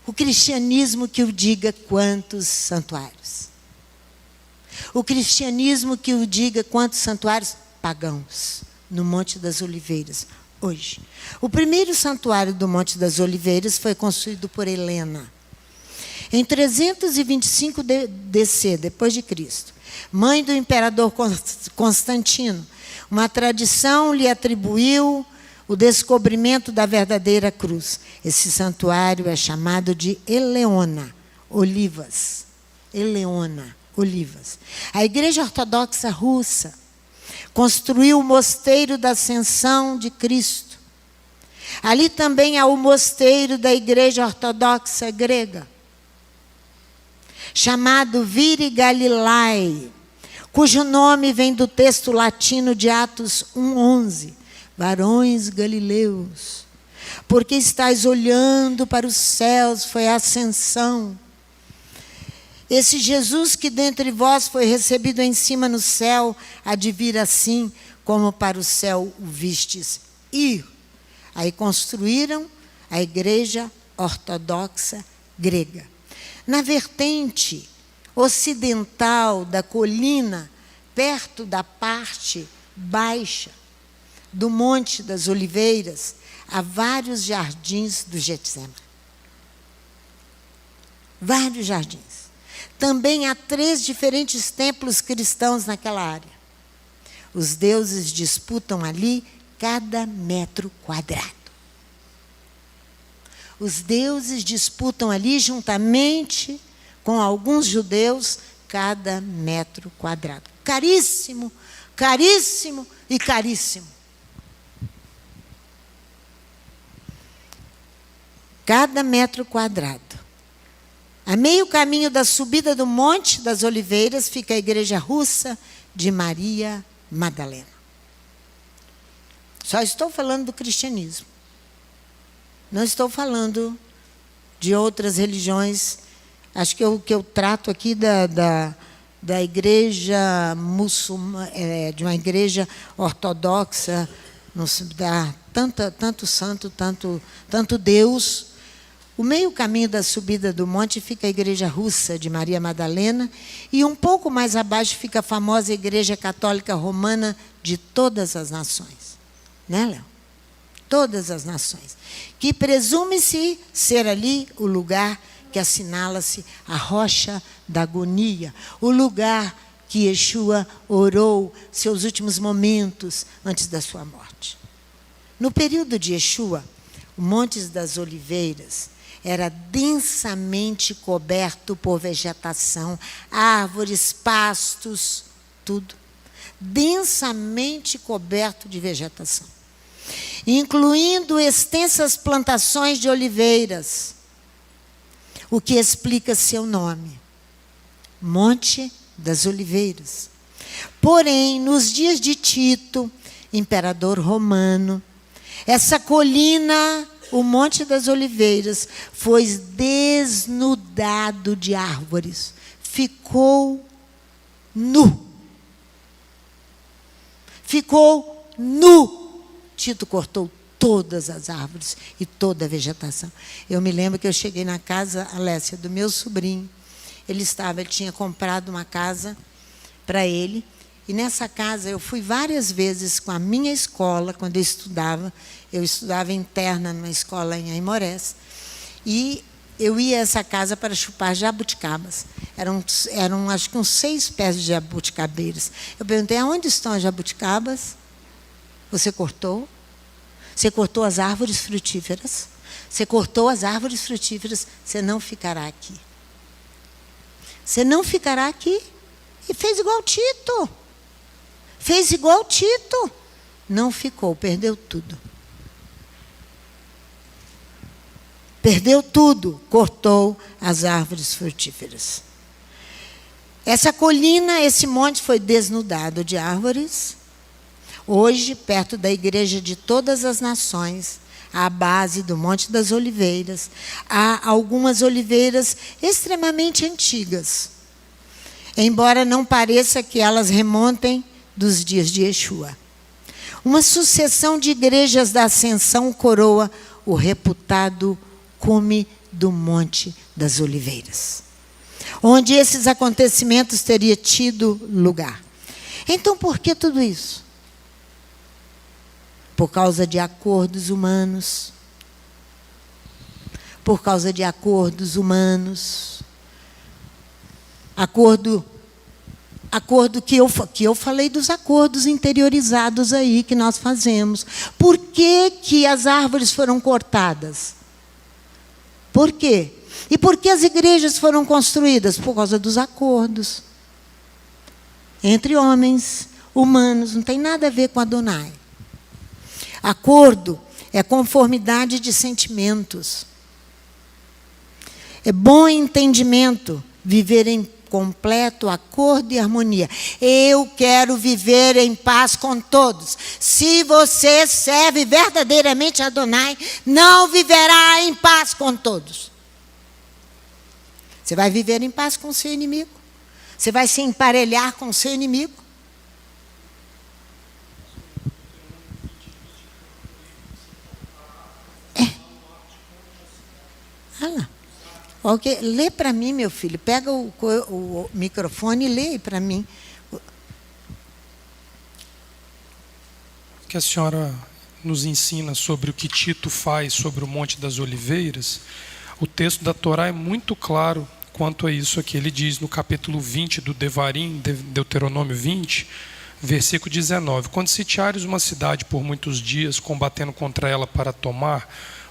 O cristianismo que o diga quantos santuários. O cristianismo que o diga quantos santuários pagãos no Monte das Oliveiras, hoje. O primeiro santuário do Monte das Oliveiras foi construído por Helena. Em 325 DC, depois de Cristo, mãe do imperador Constantino, uma tradição lhe atribuiu o descobrimento da verdadeira cruz. Esse santuário é chamado de Eleona, Olivas. Eleona, Olivas. A Igreja Ortodoxa Russa construiu o Mosteiro da Ascensão de Cristo. Ali também há o Mosteiro da Igreja Ortodoxa Grega, chamado Viri Galilae, cujo nome vem do texto latino de Atos 1:11. Varões galileus, porque estáis olhando para os céus, foi a ascensão. Esse Jesus que dentre vós foi recebido em cima no céu, há de vir assim como para o céu o vistes ir. Aí construíram a Igreja Ortodoxa Grega. Na vertente ocidental da colina, perto da parte baixa do Monte das Oliveiras, há vários jardins do Getsêmani. Vários jardins. Também há 3 diferentes templos cristãos naquela área. Os deuses disputam ali cada metro quadrado. Os deuses disputam ali, juntamente com alguns judeus, cada metro quadrado. Caríssimo, caríssimo e caríssimo. Cada metro quadrado. A meio caminho da subida do Monte das Oliveiras fica a Igreja Russa de Maria Madalena. Só estou falando do cristianismo. Não estou falando de outras religiões. Acho que o que eu trato aqui da igreja muçulmana, de uma igreja ortodoxa, não se dá tanto santo, tanto Deus. O meio caminho da subida do monte fica a Igreja Russa de Maria Madalena, e um pouco mais abaixo fica a famosa Igreja Católica Romana de todas as nações. Né, Léo? Todas as nações. Que presume-se ser ali o lugar que assinala-se a rocha da agonia, o lugar que Yeshua orou seus últimos momentos antes da sua morte. No período de Yeshua, o Monte das Oliveiras era densamente coberto por vegetação, árvores, pastos, tudo. Densamente coberto de vegetação, incluindo extensas plantações de oliveiras, o que explica seu nome, Monte das Oliveiras. Porém, nos dias de Tito, imperador romano, essa colina, o Monte das Oliveiras, foi desnudado de árvores, ficou nu. Ficou nu. Tito cortou todas as árvores e toda a vegetação. Eu me lembro que eu cheguei na casa, Alessia, do meu sobrinho. Ele tinha comprado uma casa para ele. E nessa casa eu fui várias vezes com a minha escola, quando eu estudava. Eu estudava interna numa escola em Aimorés. E eu ia a essa casa para chupar jabuticabas. Eram acho que uns 6 pés de jabuticabeiras. Eu perguntei, aonde estão as jabuticabas? Você cortou? Você cortou as árvores frutíferas? Você cortou as árvores frutíferas, você não ficará aqui. Você não ficará aqui. E fez igual Tito. Fez igual Tito. Não ficou, perdeu tudo. Perdeu tudo, cortou as árvores frutíferas. Essa colina, esse monte foi desnudado de árvores. Hoje, perto da igreja de todas as nações, à base do Monte das Oliveiras, há algumas oliveiras extremamente antigas, embora não pareça que elas remontem dos dias de Yeshua. Uma sucessão de igrejas da Ascensão coroa o reputado cume do Monte das Oliveiras, onde esses acontecimentos teriam tido lugar. Então, por que tudo isso? Por causa de acordos humanos. Por causa de acordos humanos. Acordo que eu falei dos acordos interiorizados aí que nós fazemos. Por que as árvores foram cortadas? Por quê? E por que as igrejas foram construídas? Por causa dos acordos entre homens, humanos. Não tem nada a ver com Adonai. Acordo é conformidade de sentimentos. É bom entendimento, viver em completo acordo e harmonia. Eu quero viver em paz com todos. Se você serve verdadeiramente a Adonai, não viverá em paz com todos. Você vai viver em paz com o seu inimigo. Você vai se emparelhar com o seu inimigo. Olha lá. Okay. Lê para mim, meu filho. Pega o microfone e lê para mim. Que a senhora nos ensina sobre o que Tito faz sobre o Monte das Oliveiras, o texto da Torá é muito claro quanto a isso aqui. Ele diz no capítulo 20 do Devarim, Deuteronômio 20, versículo 19: quando sitiares uma cidade por muitos dias, combatendo contra ela para tomar,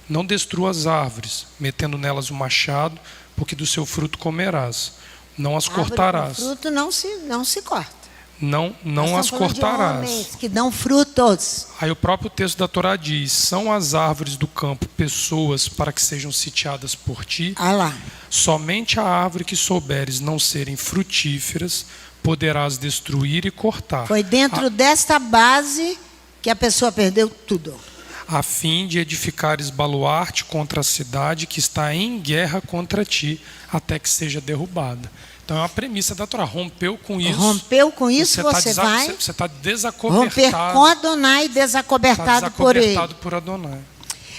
não destrua as árvores, metendo nelas o machado, porque do seu fruto comerás. Não as cortarás. O fruto não se corta. Não as cortarás. De homens que dão frutos. Aí o próprio texto da Torá diz: são as árvores do campo pessoas para que sejam sitiadas por ti. Ah lá. Somente a árvore que souberes não serem frutíferas poderás destruir e cortar. Foi dentro desta base que a pessoa perdeu tudo. A fim de edificares baluarte contra a cidade que está em guerra contra ti, até que seja derrubada. Então é uma premissa da Torá. Rompeu com isso. Rompeu com isso, você vai. Você está desacobertado. Romper com Adonai, desacobertado por ele. Por Adonai.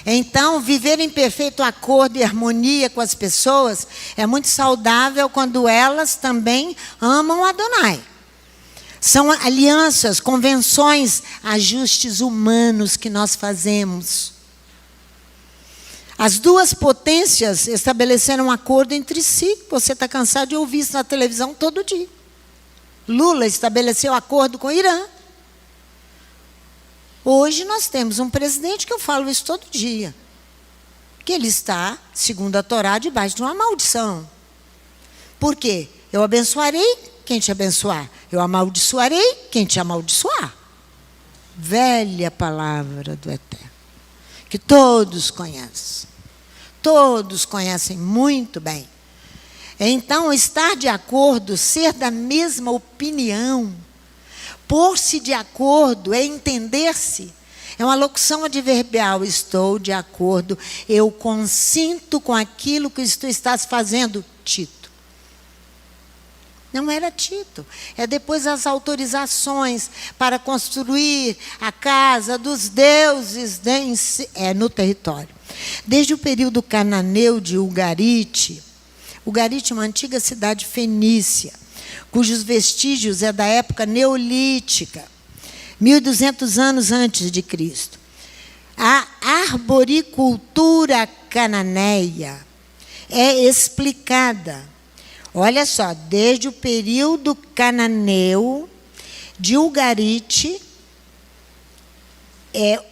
Então, viver em perfeito acordo e harmonia com as pessoas é muito saudável quando elas também amam Adonai. São alianças, convenções, ajustes humanos que nós fazemos. As duas potências estabeleceram um acordo entre si. Você está cansado de ouvir isso na televisão todo dia. Lula estabeleceu acordo com o Irã. Hoje nós temos um presidente que eu falo isso todo dia. que ele está, segundo a Torá, debaixo de uma maldição. Por quê? Eu abençoarei quem te abençoar. Eu amaldiçoarei quem te amaldiçoar. Velha palavra do Eterno, que todos conhecem. Todos conhecem muito bem. Então, estar de acordo, ser da mesma opinião, pôr-se de acordo, é entender-se. É uma locução adverbial. Estou de acordo, eu consinto com aquilo que tu estás fazendo, Tito. Não era Tito. É depois as autorizações para construir a casa dos deuses no território. Desde o período cananeu de Ugarite, Ugarite é uma antiga cidade fenícia, cujos vestígios é da época neolítica, 1200 anos antes de Cristo. A arboricultura cananeia é explicada. Olha só, desde o período cananeu de Ugarite,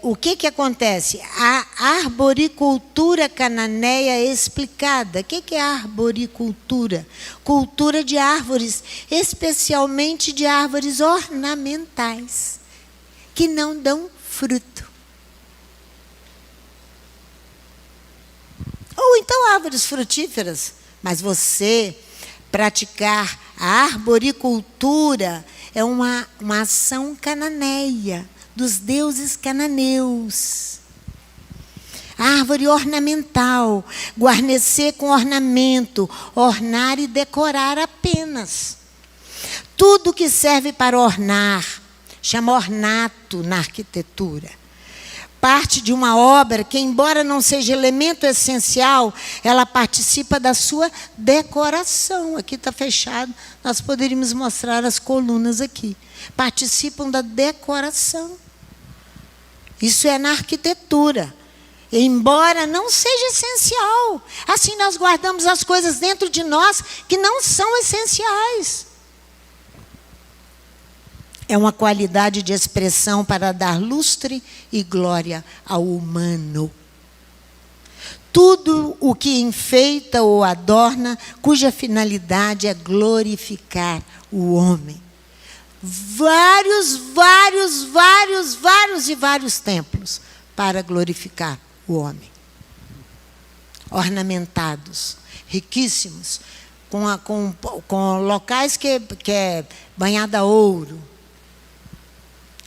o que acontece? A arboricultura cananeia é explicada. O que é arboricultura? Cultura de árvores, especialmente de árvores ornamentais, que não dão fruto. Ou então árvores frutíferas, mas você praticar a arboricultura é uma ação cananeia, dos deuses cananeus. Árvore ornamental, guarnecer com ornamento, ornar e decorar apenas. Tudo que serve para ornar, chama ornato na arquitetura. Parte de uma obra que, embora não seja elemento essencial, ela participa da sua decoração. Aqui está fechado, nós poderíamos mostrar as colunas aqui. Participam da decoração. Isso é na arquitetura. Embora não seja essencial. Assim nós guardamos as coisas dentro de nós que não são essenciais. É uma qualidade de expressão para dar lustre e glória ao humano. Tudo o que enfeita ou adorna, cuja finalidade é glorificar o homem. Vários templos para glorificar o homem. Ornamentados, riquíssimos, com locais que é banhada a ouro.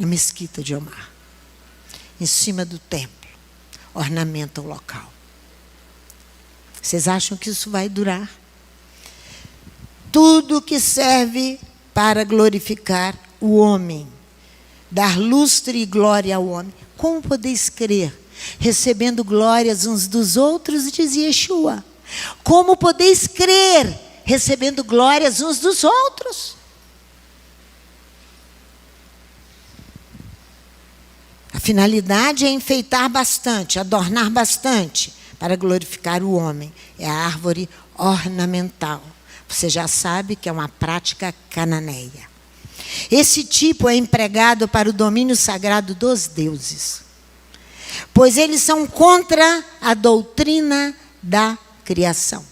A mesquita de Omar, em cima do templo, ornamenta o local. Vocês acham que isso vai durar? Tudo que serve para glorificar o homem, dar lustre e glória ao homem. Como podeis crer, recebendo glórias uns dos outros, diz Yeshua? Como podeis crer, recebendo glórias uns dos outros? A finalidade é enfeitar bastante, adornar bastante, para glorificar o homem. É a árvore ornamental. Você já sabe que é uma prática cananeia. Esse tipo é empregado para o domínio sagrado dos deuses, pois eles são contra a doutrina da criação.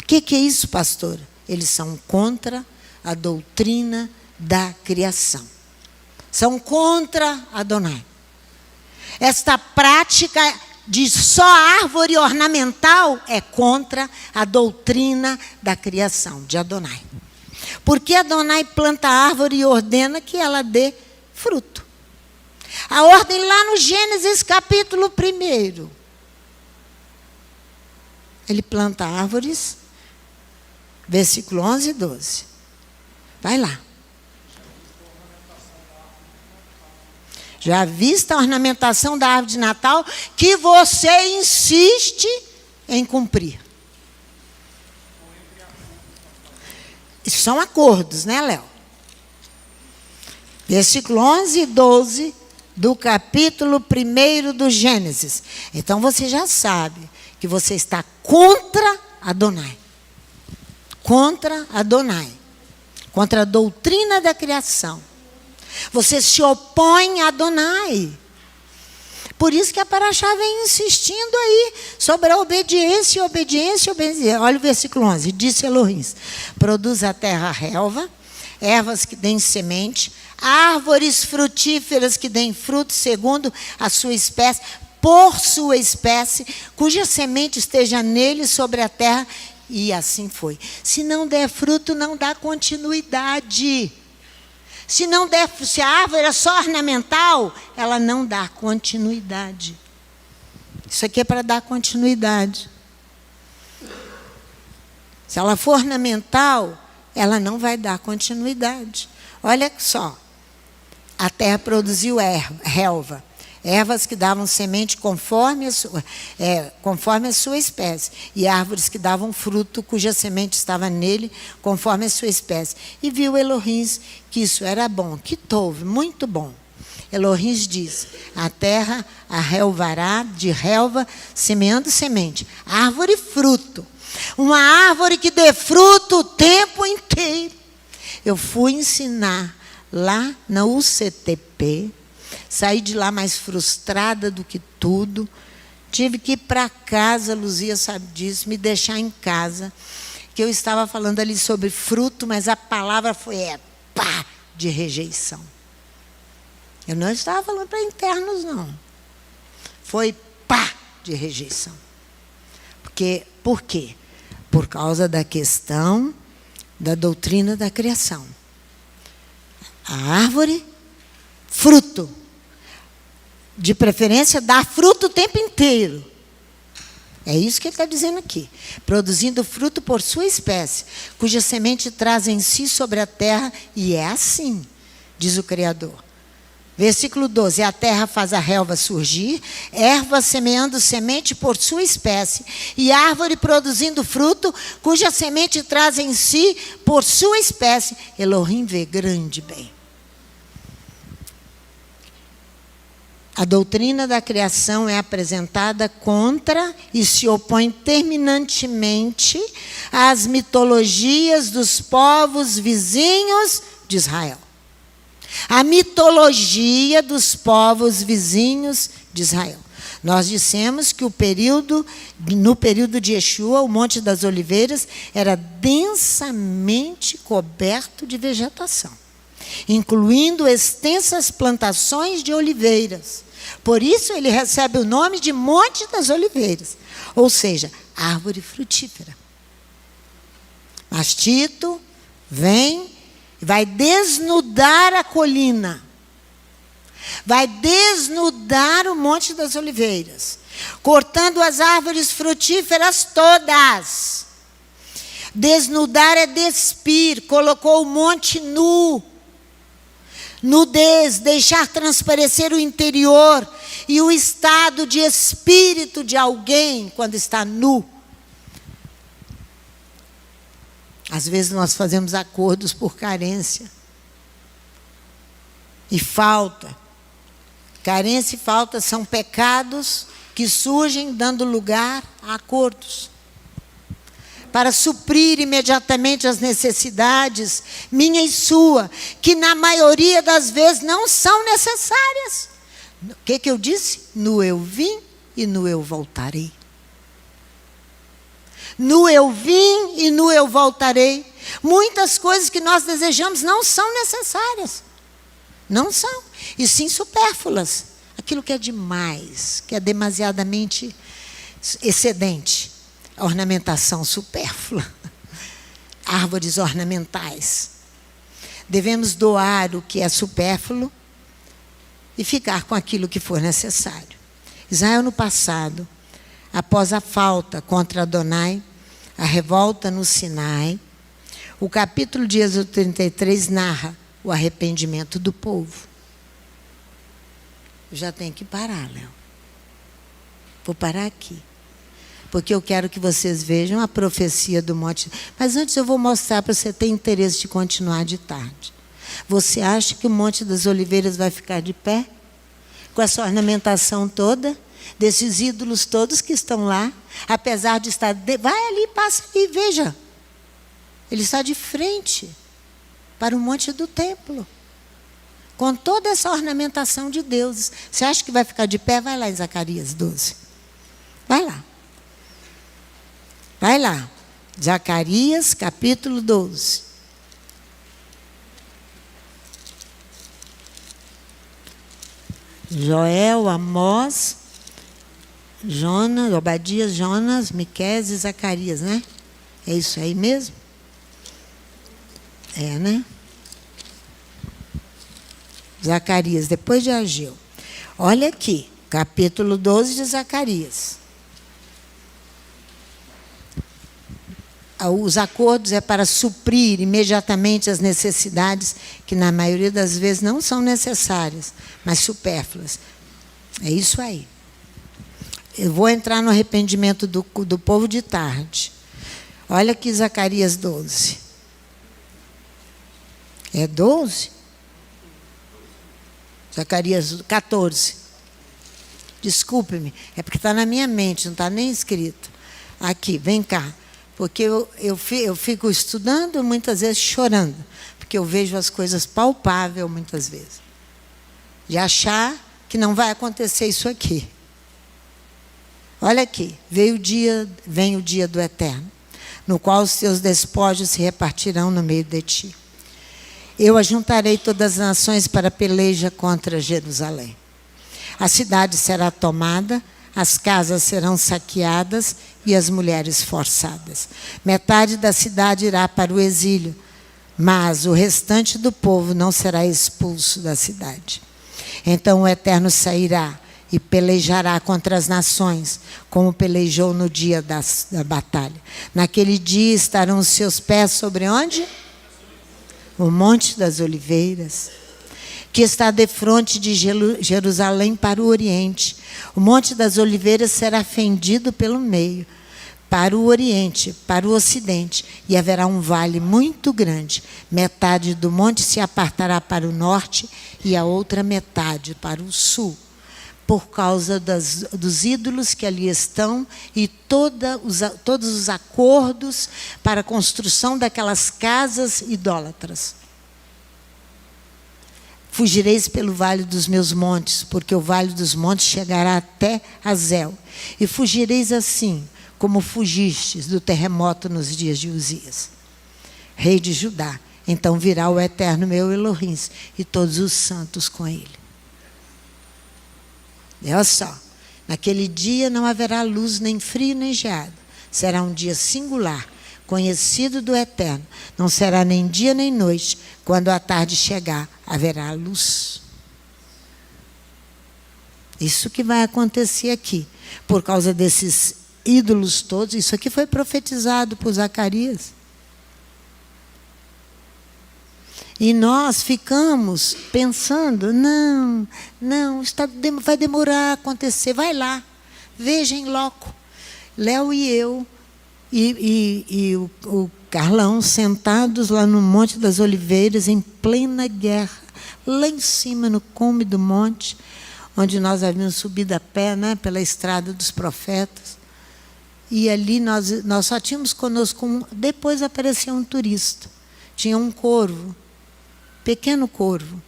O que é isso, pastora? Eles são contra a doutrina da criação. São contra Adonai. Esta prática de só árvore ornamental é contra a doutrina da criação de Adonai. Porque Adonai planta a árvore e ordena que ela dê fruto. A ordem lá no Gênesis capítulo 1. Ele planta árvores, versículo 11 e 12. Vai lá. Já vista a ornamentação da árvore de Natal que você insiste em cumprir. Isso são acordos, né, Léo? Versículo 11 e 12 do capítulo 1 do Gênesis. Então você já sabe que você está contra Adonai. Contra Adonai. Contra a doutrina da criação. Você se opõe a Adonai. Por isso que a Paraxá vem insistindo aí sobre a obediência, obediência, obediência. Olha o versículo 11. Disse Elohim: produz a terra relva, ervas que deem semente, árvores frutíferas que deem fruto segundo a sua espécie, por sua espécie, cuja semente esteja nele sobre a terra. E assim foi. Se não der fruto, não dá continuidade. Se a árvore é só ornamental, ela não dá continuidade. Isso aqui é para dar continuidade. Se ela for ornamental, ela não vai dar continuidade. Olha só. A terra produziu relva, ervas que davam semente conforme a sua espécie, e árvores que davam fruto, cuja semente estava nele, conforme a sua espécie. E viu Elohim que isso era bom, que tove, muito bom. Elohim diz: a terra arrelvará de relva, semeando semente, árvore e fruto. Uma árvore que dê fruto o tempo inteiro. Eu fui ensinar lá na UCTP, saí de lá mais frustrada do que tudo. Tive que ir para casa, Luzia sabe disso, me deixar em casa, que eu estava falando ali sobre fruto, mas a palavra foi pá, de rejeição. Eu não estava falando para internos, não. Foi pá, de rejeição. Por quê? Por causa da questão da doutrina da criação. A árvore, fruto. De preferência, dá fruto o tempo inteiro. É isso que ele está dizendo aqui. Produzindo fruto por sua espécie, cuja semente traz em si sobre a terra, e é assim, diz o Criador. Versículo 12. A terra faz a relva surgir, erva semeando semente por sua espécie, e árvore produzindo fruto, cuja semente traz em si por sua espécie. Elohim vê grande bem. A doutrina da criação é apresentada contra e se opõe terminantemente às mitologias dos povos vizinhos de Israel. A mitologia dos povos vizinhos de Israel. Nós dissemos que no período de Yeshua, o Monte das Oliveiras era densamente coberto de vegetação, incluindo extensas plantações de oliveiras. Por isso ele recebe o nome de Monte das Oliveiras, ou seja, árvore frutífera. Mas Tito vem e vai desnudar a colina, vai desnudar o Monte das Oliveiras, cortando as árvores frutíferas todas. Desnudar é despir, colocou o monte nu. Nudez, deixar transparecer o interior e o estado de espírito de alguém quando está nu. Às vezes nós fazemos acordos por carência e falta. Carência e falta são pecados que surgem dando lugar a acordos. Para suprir imediatamente as necessidades, minha e sua, que na maioria das vezes não são necessárias. O que eu disse? No eu vim e no eu voltarei. No eu vim e no eu voltarei. Muitas coisas que nós desejamos não são necessárias. Não são. E sim supérfluas. Aquilo que é demais, que é demasiadamente excedente. Ornamentação supérflua, árvores ornamentais. Devemos doar o que é supérfluo e ficar com aquilo que for necessário. Israel no passado, após a falta contra Adonai, a revolta no Sinai, o capítulo de Êxodo 33 narra o arrependimento do povo. Eu já tenho que parar, Léo. Vou parar aqui. Porque eu quero que vocês vejam a profecia do monte. Mas antes eu vou mostrar para você ter interesse de continuar de tarde. Você acha que o Monte das Oliveiras vai ficar de pé? Com essa ornamentação toda? Desses ídolos todos que estão lá? Apesar de estar... Vai ali, passa ali, veja. Ele está de frente para o monte do templo. com toda essa ornamentação de deuses. Você acha que vai ficar de pé? Vai lá em Zacarias 12. Vai lá. Vai lá. Zacarias, capítulo 12. Joel, Amós, Jonas, Obadias, Jonas, Miqueias e Zacarias, né? É isso aí mesmo? É, né? Zacarias, depois de Ageu. Olha aqui, capítulo 12 de Zacarias. Os acordos é para suprir imediatamente as necessidades que, na maioria das vezes, não são necessárias, mas supérfluas. É isso aí. Eu vou entrar no arrependimento do povo de tarde. Olha aqui Zacarias 12. É 12? Zacarias 14. Desculpe-me, é porque está na minha mente, não está nem escrito. Aqui, vem cá. Porque eu fico estudando, muitas vezes chorando, porque eu vejo as coisas palpáveis, muitas vezes. De achar que não vai acontecer isso aqui. Olha aqui, vem o dia do Eterno, no qual os teus despojos se repartirão no meio de ti. Eu ajuntarei todas as nações para peleja contra Jerusalém. A cidade será tomada, as casas serão saqueadas e as mulheres forçadas. Metade da cidade irá para o exílio, mas o restante do povo não será expulso da cidade. Então o Eterno sairá e pelejará contra as nações, como pelejou no dia da batalha. Naquele dia estarão os seus pés sobre onde? O Monte das Oliveiras, que está defronte de Jerusalém para o oriente. O Monte das Oliveiras será fendido pelo meio, para o oriente, para o ocidente, e haverá um vale muito grande. Metade do monte se apartará para o norte e a outra metade para o sul, por causa dos ídolos que ali estão e todos os acordos para a construção daquelas casas idólatras. Fugireis pelo vale dos meus montes, porque o vale dos montes chegará até Azel. E fugireis assim, como fugistes do terremoto nos dias de Uzias, rei de Judá. Então virá o Eterno meu Elohim e todos os santos com ele. Olha só, naquele dia não haverá luz, nem frio, nem geada. Será um dia singular, conhecido do Eterno. Não será nem dia nem noite. Quando a tarde chegar, haverá luz. Isso que vai acontecer aqui. Por causa desses ídolos todos, isso aqui foi profetizado por Zacarias. E nós ficamos pensando, não, vai demorar a acontecer. Vai lá, veja em loco. Léo e eu e o Carlão sentados lá no Monte das Oliveiras, em plena guerra, lá em cima, no cume do monte, onde nós havíamos subido a pé, né, pela estrada dos profetas. E ali nós só tínhamos conosco depois apareceu um turista. Tinha um corvo, pequeno corvo,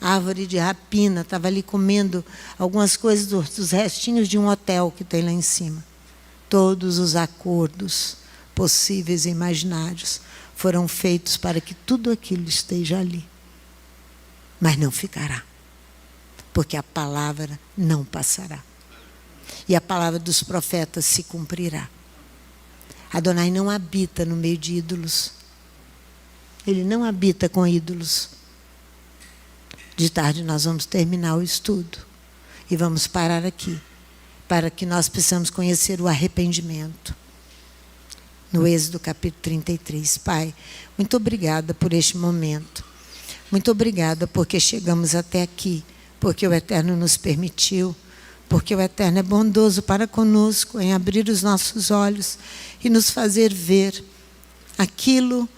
árvore de rapina, estava ali comendo algumas coisas dos restinhos de um hotel que tem lá em cima. Todos os acordos possíveis e imaginários foram feitos para que tudo aquilo esteja ali. Mas não ficará, porque a palavra não passará. E a palavra dos profetas se cumprirá. Adonai não habita no meio de ídolos. Ele não habita com ídolos. De tarde nós vamos terminar o estudo e vamos parar aqui, para que nós possamos conhecer o arrependimento. No Êxodo capítulo 33. Pai, muito obrigada por este momento. Muito obrigada porque chegamos até aqui, porque o Eterno nos permitiu, porque o Eterno é bondoso para conosco em abrir os nossos olhos e nos fazer ver aquilo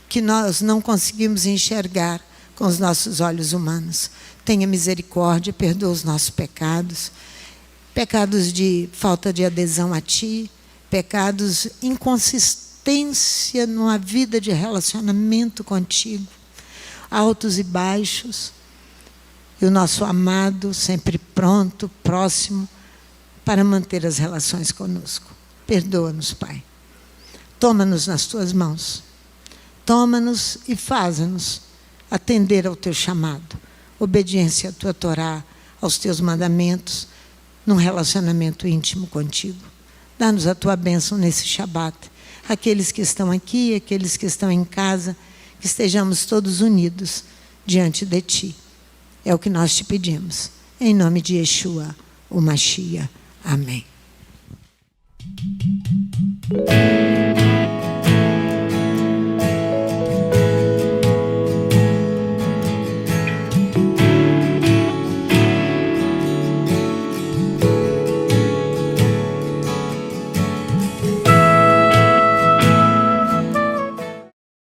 que nós não conseguimos enxergar com os nossos olhos humanos. Tenha misericórdia, perdoa os nossos pecados, pecados de falta de adesão a Ti, pecados inconsistência numa vida de relacionamento contigo, altos e baixos, e o nosso amado sempre pronto, próximo, para manter as relações conosco. Perdoa-nos, Pai. Toma-nos nas tuas mãos. Toma-nos e faza-nos atender ao teu chamado. Obediência à tua Torá, aos teus mandamentos, num relacionamento íntimo contigo. Dá-nos a tua bênção nesse Shabat. Aqueles que estão aqui, aqueles que estão em casa, que estejamos todos unidos diante de ti. É o que nós te pedimos. Em nome de Yeshua, o Mashiach. Amém.